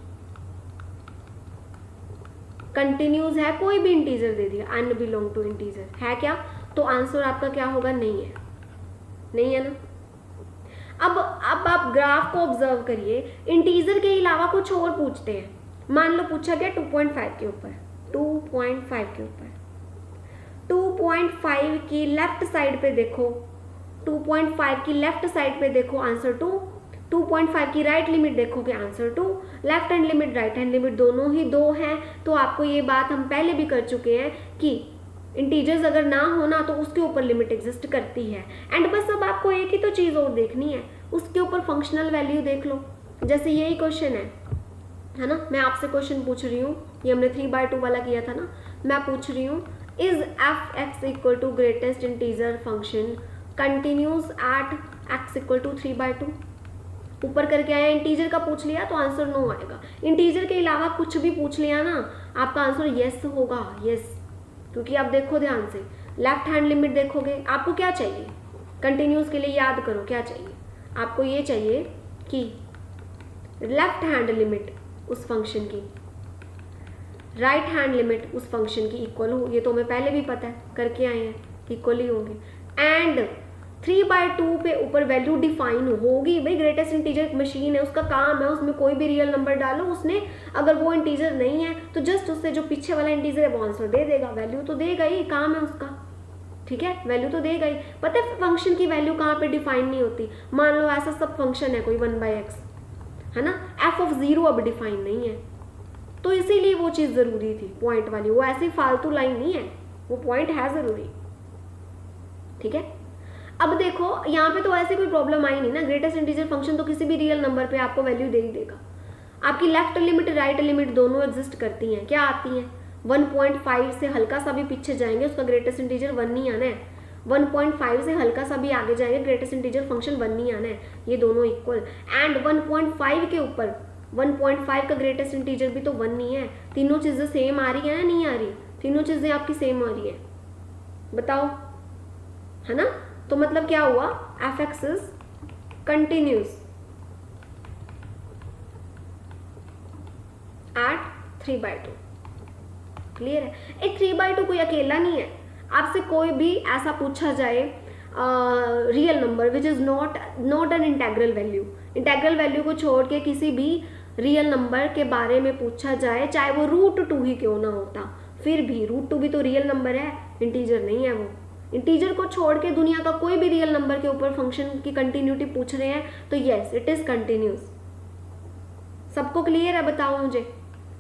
continuous है, कोई भी इंटीजर दे दिया, n बिलोंग टू इंटीजर है क्या, तो आंसर आपका क्या होगा, नहीं है, नहीं है ना। अब आप ग्राफ को ऑब्जर्व करिए, इंटीजर के अलावा कुछ और पूछते हैं। मान लो पूछा गया 2.5 के ऊपर, 2.5 के ऊपर, 2.5 की लेफ्ट साइड पे देखो, 2.5 की लेफ्ट साइड पे देखो आंसर 2, 2.5 की राइट लिमिट देखोगे answer 2, left hand limit right hand limit दोनों ही 2 हैं। तो आपको ये बात हम पहले भी कर चुके हैं कि इंटीजर्स अगर ना होना तो उसके ऊपर लिमिट एग्जिस्ट करती है। एंड बस अब आपको एक ही तो चीज़ और देखनी है, उसके ऊपर फंक्शनल वैल्यू देख लो। जैसे यही क्वेश्चन है ना, मैं आपसे क्वेश्चन पूछ रही हूँ, ये हमने 3/2 वाला किया था ना, मैं पूछ रही हूँ is f x equal to greatest integer function continuous at x equal to 3/2। ऊपर करके आया, इंटीजर का पूछ लिया तो आंसर नो आएगा। इंटीजर के अलावा कुछ भी पूछ लिया ना, आपका आंसर यस होगा, यस। क्योंकि आप देखो ध्यान से, लेफ्ट हैंड लिमिट देखोगे, आपको क्या चाहिए कंटिन्यूस के लिए, याद करो क्या चाहिए आपको, ये चाहिए कि लेफ्ट हैंड लिमिट उस फंक्शन की राइट हैंड लिमिट उस फंक्शन की इक्वल हो। ये तो हमें पहले भी पता है, करके आए हैं, इक्वल ही होंगे। एंड 3/2 पे ऊपर वैल्यू डिफाइन होगी। भाई ग्रेटेस्ट इंटीजर मशीन है, उसका काम है उसमें कोई भी रियल नंबर डालो, उसने अगर वो इंटीजर नहीं है तो जस्ट उससे जो पीछे वाला इंटीजर है वो आंसर दे देगा, वैल्यू तो देगा ही, काम है उसका, ठीक है, वैल्यू तो देगा ही। पता है फंक्शन की वैल्यू कहाँ पे डिफाइन नहीं होती। मान लो ऐसा सब फंक्शन है कोई 1/x, है ना, f(0) अब डिफाइन नहीं है, तो इसीलिए वो चीज़ ज़रूरी थी पॉइंट वाली, वो ऐसी फालतू लाइन नहीं है, वो पॉइंट है ज़रूरी। ठीक है, अब देखो यहाँ पे तो ऐसी कोई प्रॉब्लम आई नहीं ना, ग्रेटेस्ट इंटीजर फंक्शन तो किसी भी रियल नंबर पे आपको वैल्यू दे ही देगा। आपकी लेफ्ट लिमिट राइट लिमिट दोनों एग्जिस्ट करती हैं, क्या आती हैं, 1.5 से हल्का सा भी पीछे जाएंगे उसका ग्रेटेस्ट इंटीजर 1 नहीं आना है, 1.5 से हल्का सा भी आगे जाएंगे ग्रेटेस्ट इंटीजर फंक्शन 1 नहीं आना है, ये दोनों इक्वल। एंड 1.5 के ऊपर 1.5 का ग्रेटेस्ट इंटीजर भी तो 1 नहीं है। तीनों चीज़ें सेम आ रही है या नहीं आ रही, तीनों चीज़ें आपकी सेम आ रही है, बताओ, है ना। तो मतलब क्या हुआ, F x is continuous eight 3/2। Clear है, एक 3/2 कोई अकेला नहीं है। आपसे कोई भी ऐसा पूछा जाए real number which is not an integral value, integral value को छोड़ के किसी भी रियल नंबर के बारे में पूछा जाए, चाहे वो √2 ही क्यों ना होता, फिर भी √2 भी तो रियल नंबर है, इंटीजर नहीं है वो। इंटीजर को छोड़ के दुनिया का कोई भी रियल नंबर के ऊपर फंक्शन की कंटिन्यूटी पूछ रहे हैं तो यस इट इज़ कंटिन्यूस। सबको क्लियर है, बताओ मुझे।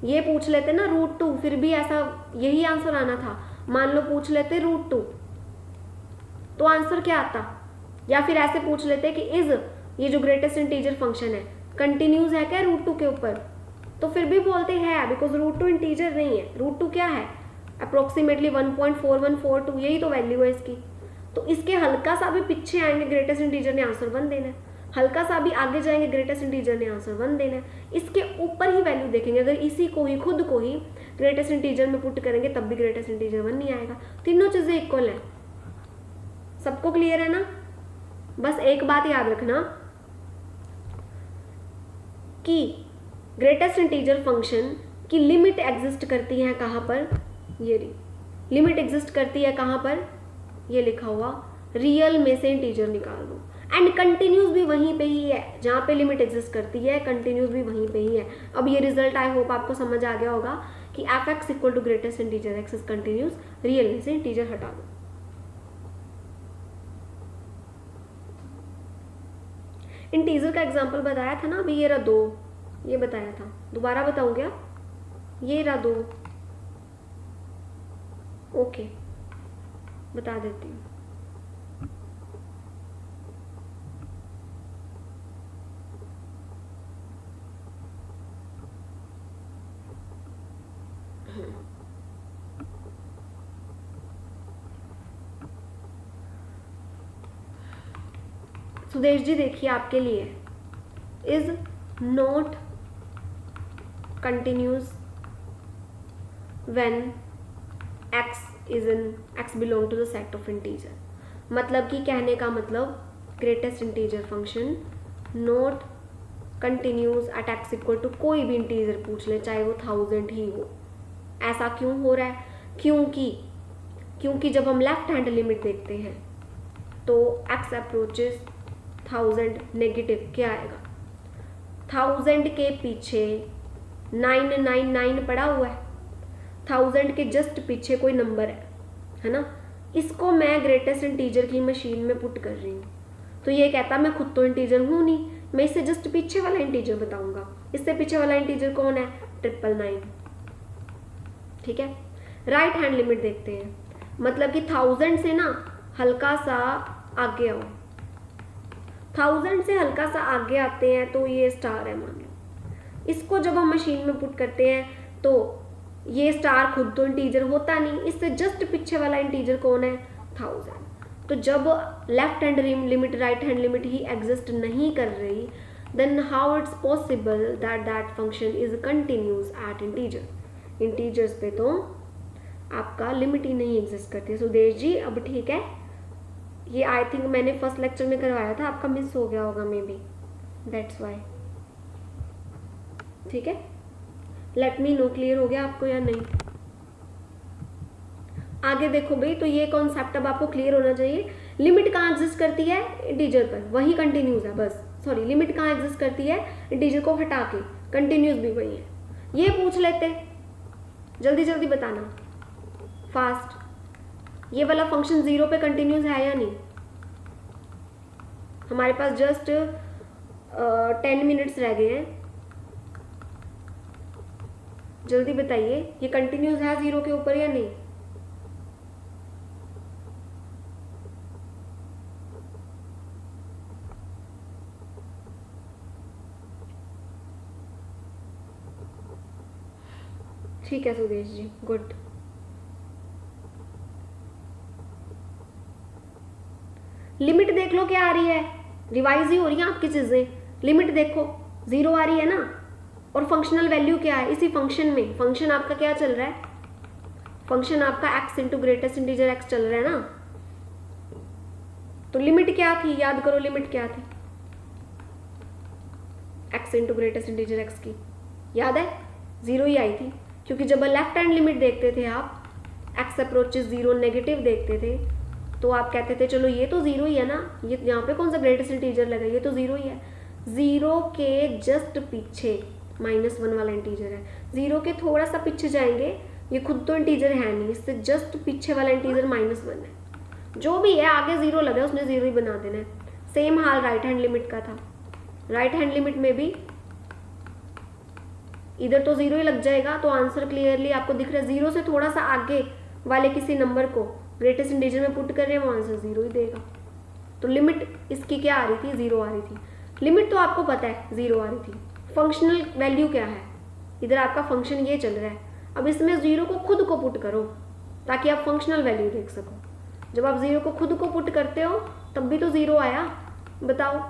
ये पूछ लेते ना √2, फिर भी ऐसा यही आंसर आना था। मान लो पूछ लेते √2 तो आंसर क्या आता, या फिर ऐसे पूछ लेते कि इज ये जो ग्रेटेस्ट इंटीजर फंक्शन है कंटिन्यूस है क्या √2 के ऊपर, तो फिर भी बोलते हैं बिकॉज √2 इंटीजर नहीं है। √2 क्या है, अप्रोक्सीमेटली 1.4142, यही तो वैल्यू है इसकी। तो इसके हल्का सा भी पीछे आएंगे ग्रेटेस्ट इंटीजर ने आंसर 1 देना है, हल्का सा भी आगे जाएंगे ग्रेटेस्ट इंटीजर ने आंसर 1 देना है। इसके ऊपर ही वैल्यू देखेंगे, अगर इसी को ही खुद को ही ग्रेटेस्ट इंटीजर में पुट करेंगे तब भी ग्रेटेस्ट इंटीजर 1 नहीं आएगा। तीनों चीज़ें इक्वल है। सबको क्लियर है ना। बस एक बात याद रखना कि ग्रेटेस्ट इंटीजर फंक्शन की लिमिट एग्जिस्ट करती है कहाँ पर, ये लिमिट एग्जिस्ट करती है कहाँ पर, ये लिखा हुआ रियल में से इंटीजर निकाल दो। एंड कंटिन्यूस भी वहीं पे ही है जहाँ पे लिमिट एग्जिस्ट करती है, कंटिन्यूस भी वहीं पे ही है। अब ये रिजल्ट आई होप आपको समझ आ गया होगा कि f x equal to greatest integer x is continuous, real में से इंटीजर हटा दो। इंटीजर का एग्जाम्पल बताया था ना अभी, ये रहा 2, ये बताया था, दोबारा बताऊँ क्या, ये रहा 2, ओके बता देती हूँ। सुदेश जी देखिए आपके लिए, is not continuous when x belong to the set of integer. मतलब कि कहने का मतलब greatest integer function not continuous at x equal to कोई भी इंटीजर पूछ ले, चाहे वो 1000 ही हो। ऐसा क्यों हो रहा है, क्योंकि जब हम लेफ्ट हैंड लिमिट देखते हैं तो x अप्रोचेस 1000 नेगेटिव क्या आएगा, 1000 के पीछे 999 पड़ा हुआ है, 1000 के जस्ट पीछे कोई नंबर है ना, इसको मैं ग्रेटेस्ट इंटीजर की मशीन में पुट कर रही हूँ। तो ये कहता मैं खुद तो इंटीजर हूँ नहीं, मैं इससे जस्ट पीछे वाला इंटीजर बताऊंगा। इससे पीछे वाला इंटीजर कौन है, 999। ठीक है, राइट हैंड लिमिट देखते हैं, मतलब कि 1000 से ना हल्का सा आगे आओ, 1000 से हल्का सा आगे आते हैं तो ये स्टार है मान लो। इसको जब हम मशीन में पुट करते हैं तो ये स्टार खुद तो इंटीजर होता नहीं, इससे जस्ट पीछे वाला इंटीजर कौन है, 1000। तो जब left hand limit right hand limit ही एग्जिस्ट नहीं कर रही, then how it's possible that function is continuous at integer. Integers पे तो आपका लिमिट ही नहीं एग्जिस्ट करती। सुदेश जी अब ठीक है, ये आई थिंक मैंने फर्स्ट लेक्चर में करवाया था, आपका मिस हो गया होगा मे बी, दैट्स वाई। ठीक है, लेट मी नो क्लियर हो गया आपको या नहीं। आगे देखो भाई, तो ये कॉन्सेप्ट अब आपको क्लियर होना चाहिए। लिमिट कहाँ एग्जिस्ट करती है, इंटीजर पर, वही कंटिन्यूस है बस। सॉरी, लिमिट कहाँ एग्जिस्ट करती है, इंटीजर को हटा के, कंटिन्यूस भी वही है। ये पूछ लेते, जल्दी जल्दी बताना फास्ट, ये वाला फंक्शन 0 पे कंटिन्यूस है या नहीं। हमारे पास जस्ट 10 मिनट्स रह गए हैं, जल्दी बताइए, ये कंटिन्यूस है 0 के ऊपर या नहीं? ठीक है सुदेश जी, गुड। लिमिट देख लो क्या आ रही है, रिवाइज ही हो रही है आपकी चीजें। लिमिट देखो 0 आ रही है ना, और फंक्शनल वैल्यू क्या है इसी फंक्शन में? फंक्शन आपका क्या चल रहा है? फंक्शन आपका x into greatest integer x चल रहा है ना। तो लिमिट क्या थी, याद करो लिमिट क्या थी x into greatest integer x की? याद है 0 ही आई थी, क्योंकि जब लेफ्ट हैंड लिमिट देखते थे आप, x अप्रोचेस 0 नेगेटिव देखते थे, तो आप कहते थे चलो ये तो 0 ही है ना, ये यहाँ पे कौन सा ग्रेटेस्ट इंटीजर लगा, ये तो 0 ही है। 0 के जस्ट पीछे -1 वाला इंटीजर है, 0 के थोड़ा सा पीछे जाएंगे, ये खुद तो इंटीजर है नहीं, इससे जस्ट पीछे वाला इंटीजर -1 है। जो भी है आगे 0 लगा है उसने 0 ही बना देना है। सेम हाल राइट हैंड लिमिट का था। राइट हैंड लिमिट में भी इधर तो 0 ही लग जाएगा, तो आंसर क्लियरली आपको दिख रहा है। 0 से थोड़ा सा आगे वाले किसी नंबर को ग्रेटेस्ट इंटीजर में पुट कर रहे हैं, वो आंसर 0 ही देगा। तो लिमिट इसकी क्या आ रही थी, 0 आ रही थी। लिमिट तो आपको पता है 0 आ रही थी। फंक्शनल वैल्यू क्या है, इधर आपका फंक्शन ये चल रहा है। अब इसमें 0 को खुद को पुट करो ताकि आप फंक्शनल वैल्यू देख सको। जब आप 0 को खुद को पुट करते हो तब भी तो 0 आया। बताओ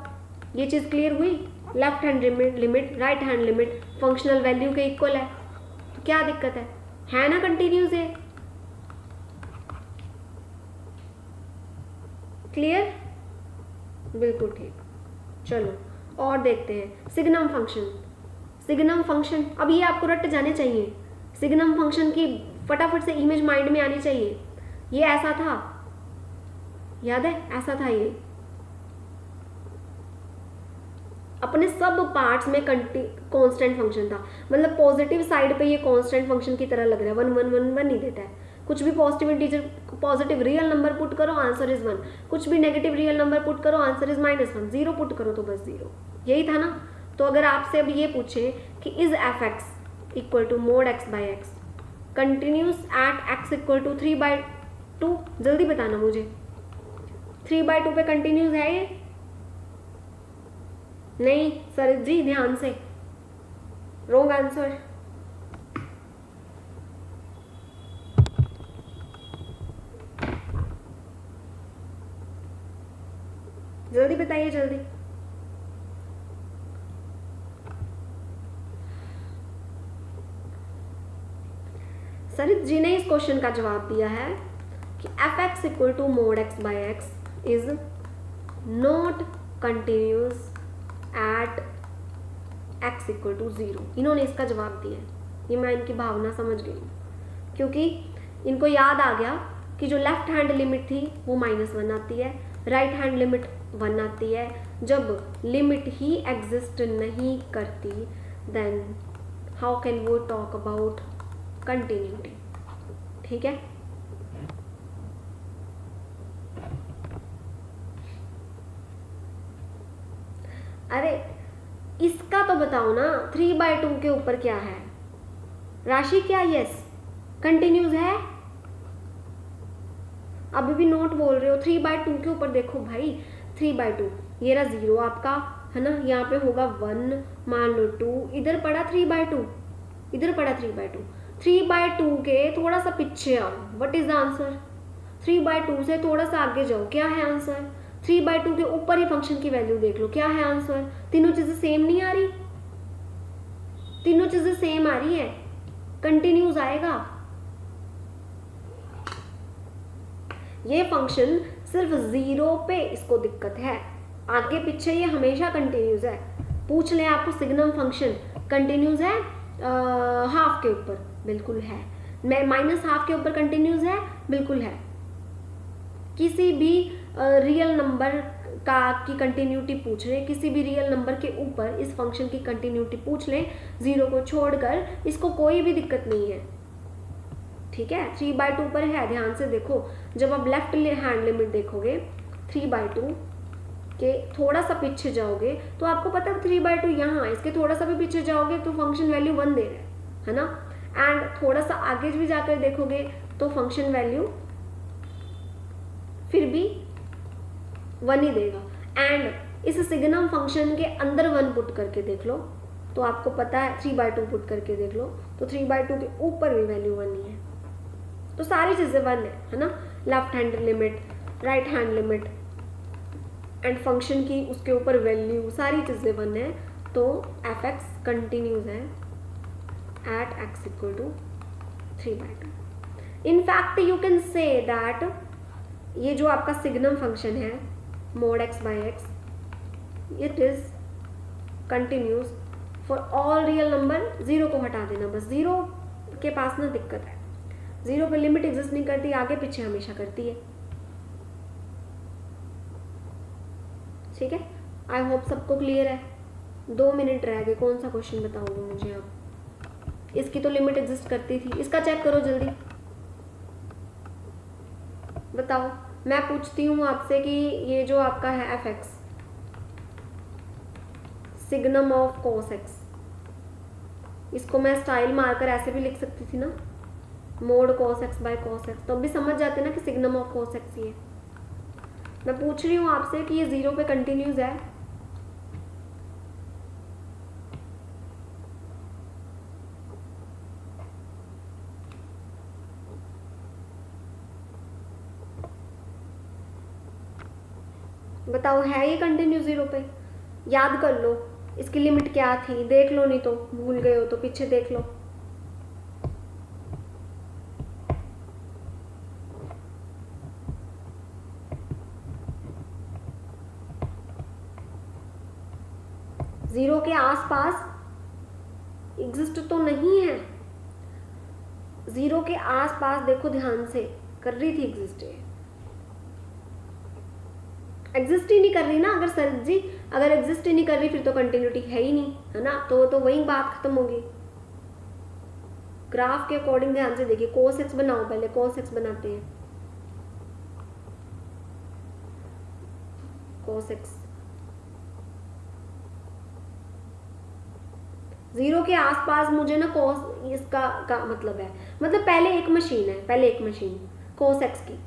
ये चीज़ क्लियर हुई? Left hand limit right hand limit functional value के इक्वल है, तो क्या दिक्कत है ना कंटिन्यूस है। क्लियर? बिल्कुल ठीक। चलो और देखते हैं सिग्नम फंक्शन। सिग्नम फंक्शन अब ये आपको रट जाने चाहिए। सिग्नम फंक्शन की फटाफट से इमेज माइंड में आनी चाहिए। ये ऐसा था, याद है ऐसा था, ये अपने सब पार्ट्स में कांस्टेंट फंक्शन था। मतलब पॉजिटिव साइड पे ये कांस्टेंट फंक्शन की तरह लग रहा है, 1 1 1 1 नहीं देता है। कुछ भी positive integer positive real number put करो आंसर इज 1, कुछ भी नेगेटिव रियल नंबर पुट करो आंसर इज -1, 0 पुट करो तो बस 0। यही था ना। तो अगर आपसे अब ये पूछे कि is f(x) equal to mod x/x continuous at x equal to 3/2, जल्दी बताना मुझे। 3/2 पे कंटिन्यूस है ये? नहीं सरित जी ध्यान से, रॉन्ग आंसर। जल्दी बताइए जल्दी। सरित जी ने इस क्वेश्चन का जवाब दिया है कि f(x) equal to mod x/x is not continuous at x equal to 0। इन्होंने इसका जवाब दिया है। ये मैं इनकी भावना समझ गई, क्योंकि इनको याद आ गया कि जो लेफ्ट हैंड लिमिट थी वो -1 आती है, राइट हैंड लिमिट 1 आती है। जब लिमिट ही एग्जिस्ट नहीं करती देन हाउ कैन वो टॉक अबाउट कंटिन्यूटी। ठीक है, अरे इसका तो बताओ ना, 3/2 के ऊपर क्या है राशि? क्या यस कंटिन्यूस है? अभी भी नोट बोल रहे हो। 3/2 के ऊपर देखो भाई, 3/2 ये रहा 0 आपका है ना, यहाँ पे होगा 1, मान लो 2, इधर पड़ा 3/2, इधर पड़ा 3/2। 3/2 के थोड़ा सा पीछे आओ, व्हाट इज द आंसर? 3/2 से थोड़ा सा आगे जाओ, क्या है आंसर? 3/2 के ऊपर ही फंक्शन की वैल्यू देख लो, क्या है आंसर? तीनों चीजें सेम नहीं आ रही? तीनों चीजें सेम आ रही है, कंटिन्यूस आएगा। ये फंक्शन सिर्फ 0 पे इसको दिक्कत है, आगे पीछे ये हमेशा कंटिन्यूस है। पूछ ले आपको सिग्नम फंक्शन कंटिन्यूस है हाफ के ऊपर? बिल्कुल है। -12 के ऊपर कंटिन्यूस है? बिल्कुल है। किसी भी रियल नंबर का की कंटिन्यूटी पूछ ले, किसी भी रियल नंबर के ऊपर इस फंक्शन की कंटिन्यूटी पूछ ले 0 को छोड़कर, इसको कोई भी दिक्कत नहीं है। ठीक है, 3/2 पर है, ध्यान से देखो। जब आप लेफ्ट हैंड लिमिट देखोगे 3/2 के थोड़ा सा पीछे जाओगे तो आपको पता है 3/2 यहाँ, इसके थोड़ा सा भी पीछे जाओगे तो फंक्शन वैल्यू 1 दे रहा है ना। एंड थोड़ा सा आगे भी जाकर देखोगे तो फंक्शन वैल्यू फिर भी 1 ही देगा। एंड इस सिग्नम फंक्शन के अंदर 1 पुट करके देख लो तो आपको पता है 3/2 पुट करके देख लो तो 3/2 के ऊपर भी वैल्यू 1 ही है। तो सारी चीज़ें 1 है ना, left hand limit, right hand limit and function की उसके ऊपर वैल्यू, सारी चीज़ें 1 है। तो एफ एक्स कंटिन्यूज है at x equal to 3/2। In fact you can say that ये जो आपका सिग्नम फंक्शन है mod x by x, it is continuous for all real number. 0 को हटा देना बस, 0 के पास ना दिक्कत है, 0 पे लिमिट एग्जिस्ट नहीं करती, आगे पीछे हमेशा करती है। ठीक है, आई होप सबको क्लियर है। 2 मिनट रह गए, कौन सा क्वेश्चन बताओगे मुझे आप? इसकी तो लिमिट एग्जिस्ट करती थी, इसका चेक करो जल्दी बताओ। मैं पूछती हूँ आपसे कि ये जो आपका है f x signum of cos x, इसको मैं स्टाइल मारकर ऐसे भी लिख सकती थी ना, mode cos x by cos x, तो भी समझ जाते ना कि सिग्नम ऑफ कॉस एक्स ही है। मैं पूछ रही हूँ आपसे कि ये 0 पे कंटिन्यूज है, बताओ है ये कंटिन्यू 0 पे? याद कर लो इसकी लिमिट क्या थी, देख लो, नहीं तो भूल गए हो तो पीछे देख लो। जीरो के आसपास एग्जिस्ट तो नहीं है, 0 के आसपास देखो ध्यान से, कर रही थी एग्जिस्ट ही नहीं कर रही ना। अगर सर जी अगर एग्जिस्ट ही नहीं कर रही फिर तो कंटिन्यूटी है ही नहीं, है ना, तो वही बात खत्म होगी। ग्राफ के अकॉर्डिंग ध्यान से देखिए, cos x बनाओ, पहले cos x बनाते हैं। cos x 0 के आसपास मुझे ना cos इसका का मतलब है, मतलब पहले एक मशीन cos x की,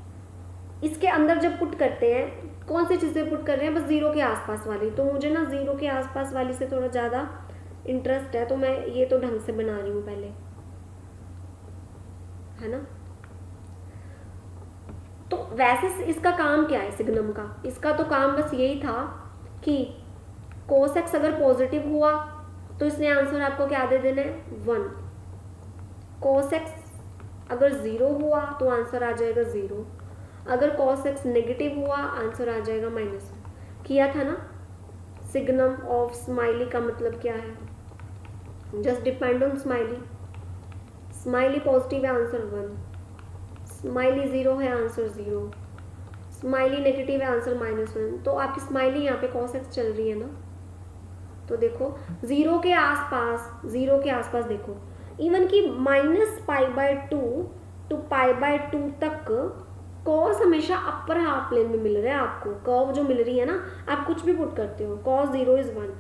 इसके अंदर जब पुट करते हैं कौन सी चीज़ें पुट कर रहे हैं, बस 0 के आसपास वाली। तो मुझे ना 0 के आसपास वाली से थोड़ा ज़्यादा इंटरेस्ट है, तो मैं ये तो ढंग से बना रही हूँ पहले, है ना। तो वैसे इसका काम क्या है सिग्नम का? इसका तो काम बस यही था कि cos x अगर पॉजिटिव हुआ तो इसने आंसर आपको क्या दे देना है 1, cos x अगर 0 हुआ तो आंसर आ जाएगा 0, अगर cos x नेगेटिव हुआ आंसर आ जाएगा -1। किया था ना। सिग्नम ऑफ स्माइली का मतलब क्या है? Just depend on smiley. Smiley positive है आंसर 1, स्माइली 0 है आंसर 0, स्माइली नेगेटिव है आंसर -1। तो आपकी स्माइली यहाँ पे cos x चल रही है ना। तो देखो 0 के आसपास देखो, इवन कि -π/2 to π/2 तक cos हमेशा अपर हाफ प्लेन में मिल रहा है आपको। कर्व जो मिल रही है ना, आप कुछ भी पुट करते हो, cos 0 = 1,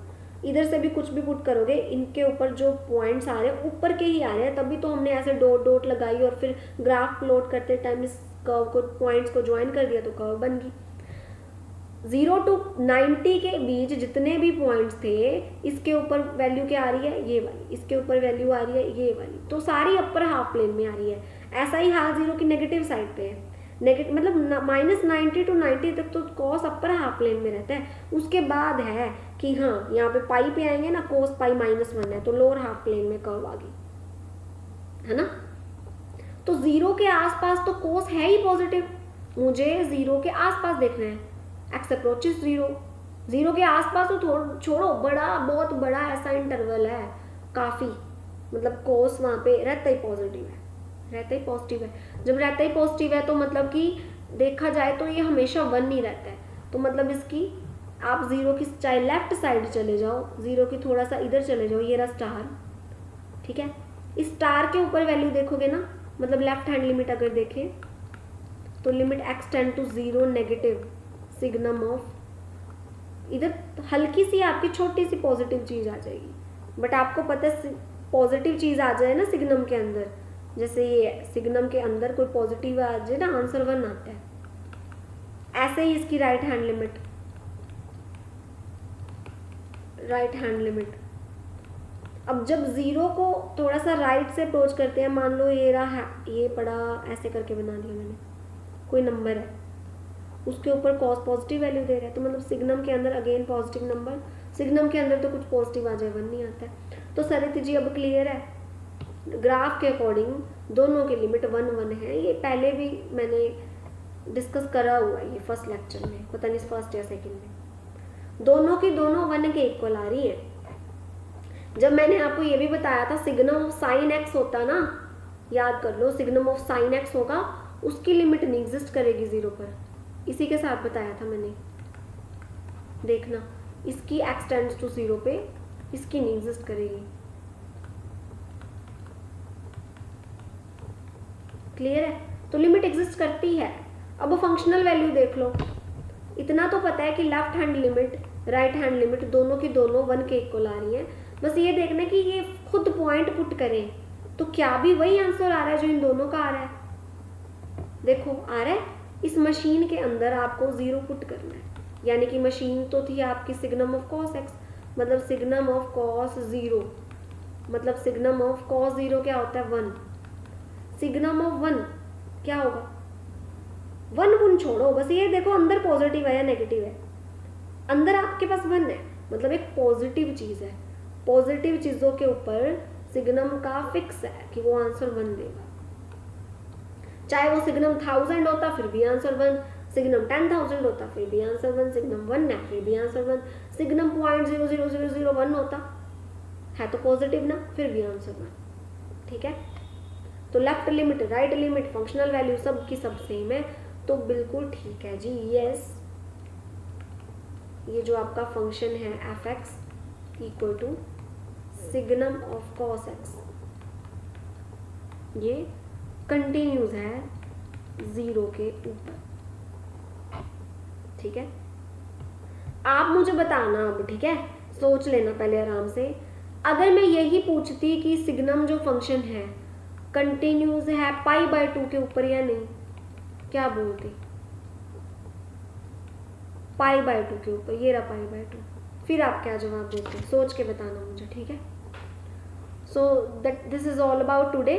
इधर से भी कुछ भी पुट करोगे, इनके ऊपर जो पॉइंट्स आ रहे हैं ऊपर के ही आ रहे हैं, तभी तो हमने ऐसे डॉट डॉट लगाई और फिर ग्राफ प्लॉट करते टाइम इस कर्व को, पॉइंट्स को ज्वाइन कर दिया तो कर्व बन गई। 0 to 90 के बीच जितने भी पॉइंट्स थे, इसके ऊपर वैल्यू क्या आ रही है, ये वाली, इसके ऊपर वैल्यू आ रही है ये वाली, तो सारी अपर हाफ प्लेन में आ रही है। ऐसा ही हाल 0 की नेगेटिव साइड पे है, नेगेटिव मतलब -90 to 90 तक तो cos अपर हाफ प्लेन में रहता है। उसके बाद है कि हाँ यहाँ पे पाई पे आएंगे ना, cos π -1 है तो लोअर हाफ प्लेन में कर्व आ गई, है ना। तो 0 के आसपास तो cos है ही पॉजिटिव, मुझे 0 के आसपास देखना है, x अप्रोचेस 0, 0 के आसपास तो छोड़ो, बहुत बड़ा ऐसा इंटरवल है काफ़ी, मतलब cos वहाँ पे रहता ही पॉजिटिव है, रहता ही पॉजिटिव है। जब रहता ही पॉजिटिव है तो मतलब कि देखा जाए तो ये हमेशा 1 नहीं रहता है, तो मतलब इसकी आप 0 की चाहे लेफ्ट साइड चले जाओ, 0 की थोड़ा सा इधर चले जाओ, ये रहा स्टार, ठीक है। इस स्टार के ऊपर वैल्यू देखोगे ना, मतलब लेफ्ट हैंड लिमिट अगर देखें तो limit x tend to 0 negative signum of, इधर हल्की सी आपकी छोटी सी पॉजिटिव चीज़ आ जाएगी, बट आपको पता है पॉजिटिव चीज़ आ जाए ना सिग्नम के अंदर, जैसे ये सिग्नम के अंदर कोई पॉजिटिव आ जाए ना, आंसर 1 आता है। ऐसे ही इसकी right hand limit, right hand limit. अब जब 0 को थोड़ा सा राइट से अप्रोच करते हैं, मान लो ये रहा, ये पड़ा, ऐसे करके बना दिया मैंने, कोई नंबर है उसके ऊपर कॉस पॉजिटिव वैल्यू दे रहा है, तो मतलब सिग्नम के अंदर अगेन पॉजिटिव नंबर, सिग्नम के अंदर तो कुछ पॉजिटिव आ जाए, 1 नहीं आता है। तो सरित जी अब क्लियर है, ग्राफ के अकॉर्डिंग दोनों की लिमिट 1 1 है। ये पहले भी मैंने डिस्कस करा हुआ है, ये फर्स्ट लेक्चर में, पता नहीं फर्स्ट या सेकेंड में, दोनों की दोनों 1 के इक्वल आ रही है। जब मैंने आपको ये भी बताया था सिग्नम ऑफ साइन एक्स होता ना, याद कर लो, सिग्नम ऑफ साइन एक्स होगा, उसकी लिमिट नहीं एग्जिस्ट करेगी 0 पर, इसी के साथ बताया था मैंने। देखना, इसकी एक्स टेंड्स टू 0 पे, इसकी नहीं एग्जिस्ट करेगी। क्लियर है? तो लिमिट एग्जिस्ट करती है। अब फंक्शनल वैल्यू देख लो, इतना तो पता है कि left hand limit, right hand limit दोनों की दोनों 1 के इक्वल आ रही है। बस ये देखना कि ये खुद पॉइंट पुट करें तो क्या भी वही आंसर आ रहा है जो इन दोनों का आ रहा है। देखो आ रहा है, इस मशीन के अंदर आपको 0 पुट करना है, यानी कि मशीन तो थी आपकी सिग्नम ऑफ कॉस एक्स, मतलब सिग्नम ऑफ कॉस 0, मतलब सिग्नम ऑफ कॉस 0 क्या होता है 1, सिग्नम ऑफ 1 क्या होगा 1 1 छोड़ो, बस ये देखो अंदर पॉजिटिव है या नेगेटिव है, अंदर आपके पास 1 है, मतलब एक पॉजिटिव चीज़ है। पॉजिटिव चीज़ों के ऊपर सिग्नम का फिक्स है कि वो आंसर 1 देगा, चाहे वो सिग्नम 1000 होता फिर भी आंसर 1, सिग्नम 10,000 होता फिर भी आंसर 1, सिग्नम 1 है फिर भी आंसर 1, सिग्नम 0.00001 होता है तो पॉजिटिव ना, फिर भी आंसर 1। ठीक है, तो left limit, right limit, functional value सब की सब सेम है, तो बिल्कुल ठीक है जी। यस, ये जो आपका फंक्शन है f x equal to signum of cos x, ये कंटिन्यूज है 0 के ऊपर। ठीक है, आप मुझे बताना अब, ठीक है, सोच लेना पहले आराम से। अगर मैं यही पूछती कि सिग्नम जो फंक्शन है कंटिन्यूज है π/2 के ऊपर या नहीं, क्या बोलती? π/2 के ऊपर, ये रहा π/2, फिर आप क्या जवाब देते? सोच के बताना मुझे, ठीक है। So that this is all about today.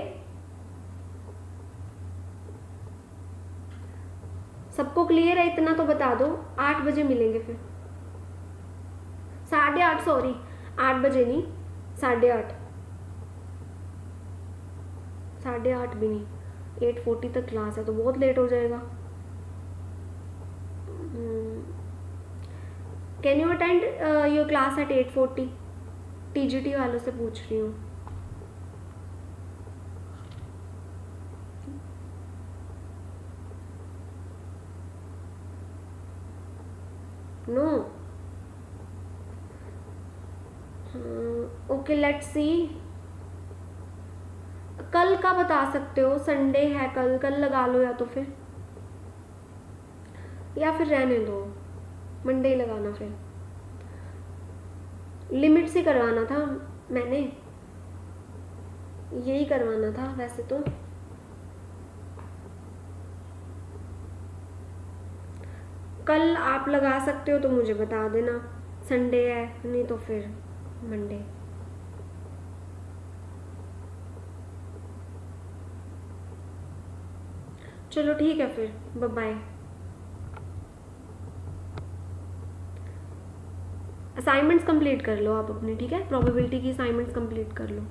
सबको क्लियर है? इतना तो बता दो। 8 बजे मिलेंगे फिर, 8:30, सॉरी 8 बजे नहीं, 8:30, 8:30 भी नहीं, 8:40 तक क्लास है तो बहुत लेट हो जाएगा। Can you attend your class at 8:40? TGT वालों से पूछ रही हूँ। नो, ओके लेट्स सी, कल का बता सकते हो? संडे है कल, कल लगा लो, या तो फिर रहने दो, मंडे ही लगाना। फिर लिमिट से करवाना था मैंने, यही करवाना था वैसे तो। कल आप लगा सकते हो तो मुझे बता देना, संडे है, नहीं तो फिर मंडे। चलो ठीक है फिर, बाय बाय। असाइनमेंट्स कंप्लीट कर लो आप अपने, ठीक है, प्रोबेबिलिटी की असाइनमेंट्स कंप्लीट कर लो।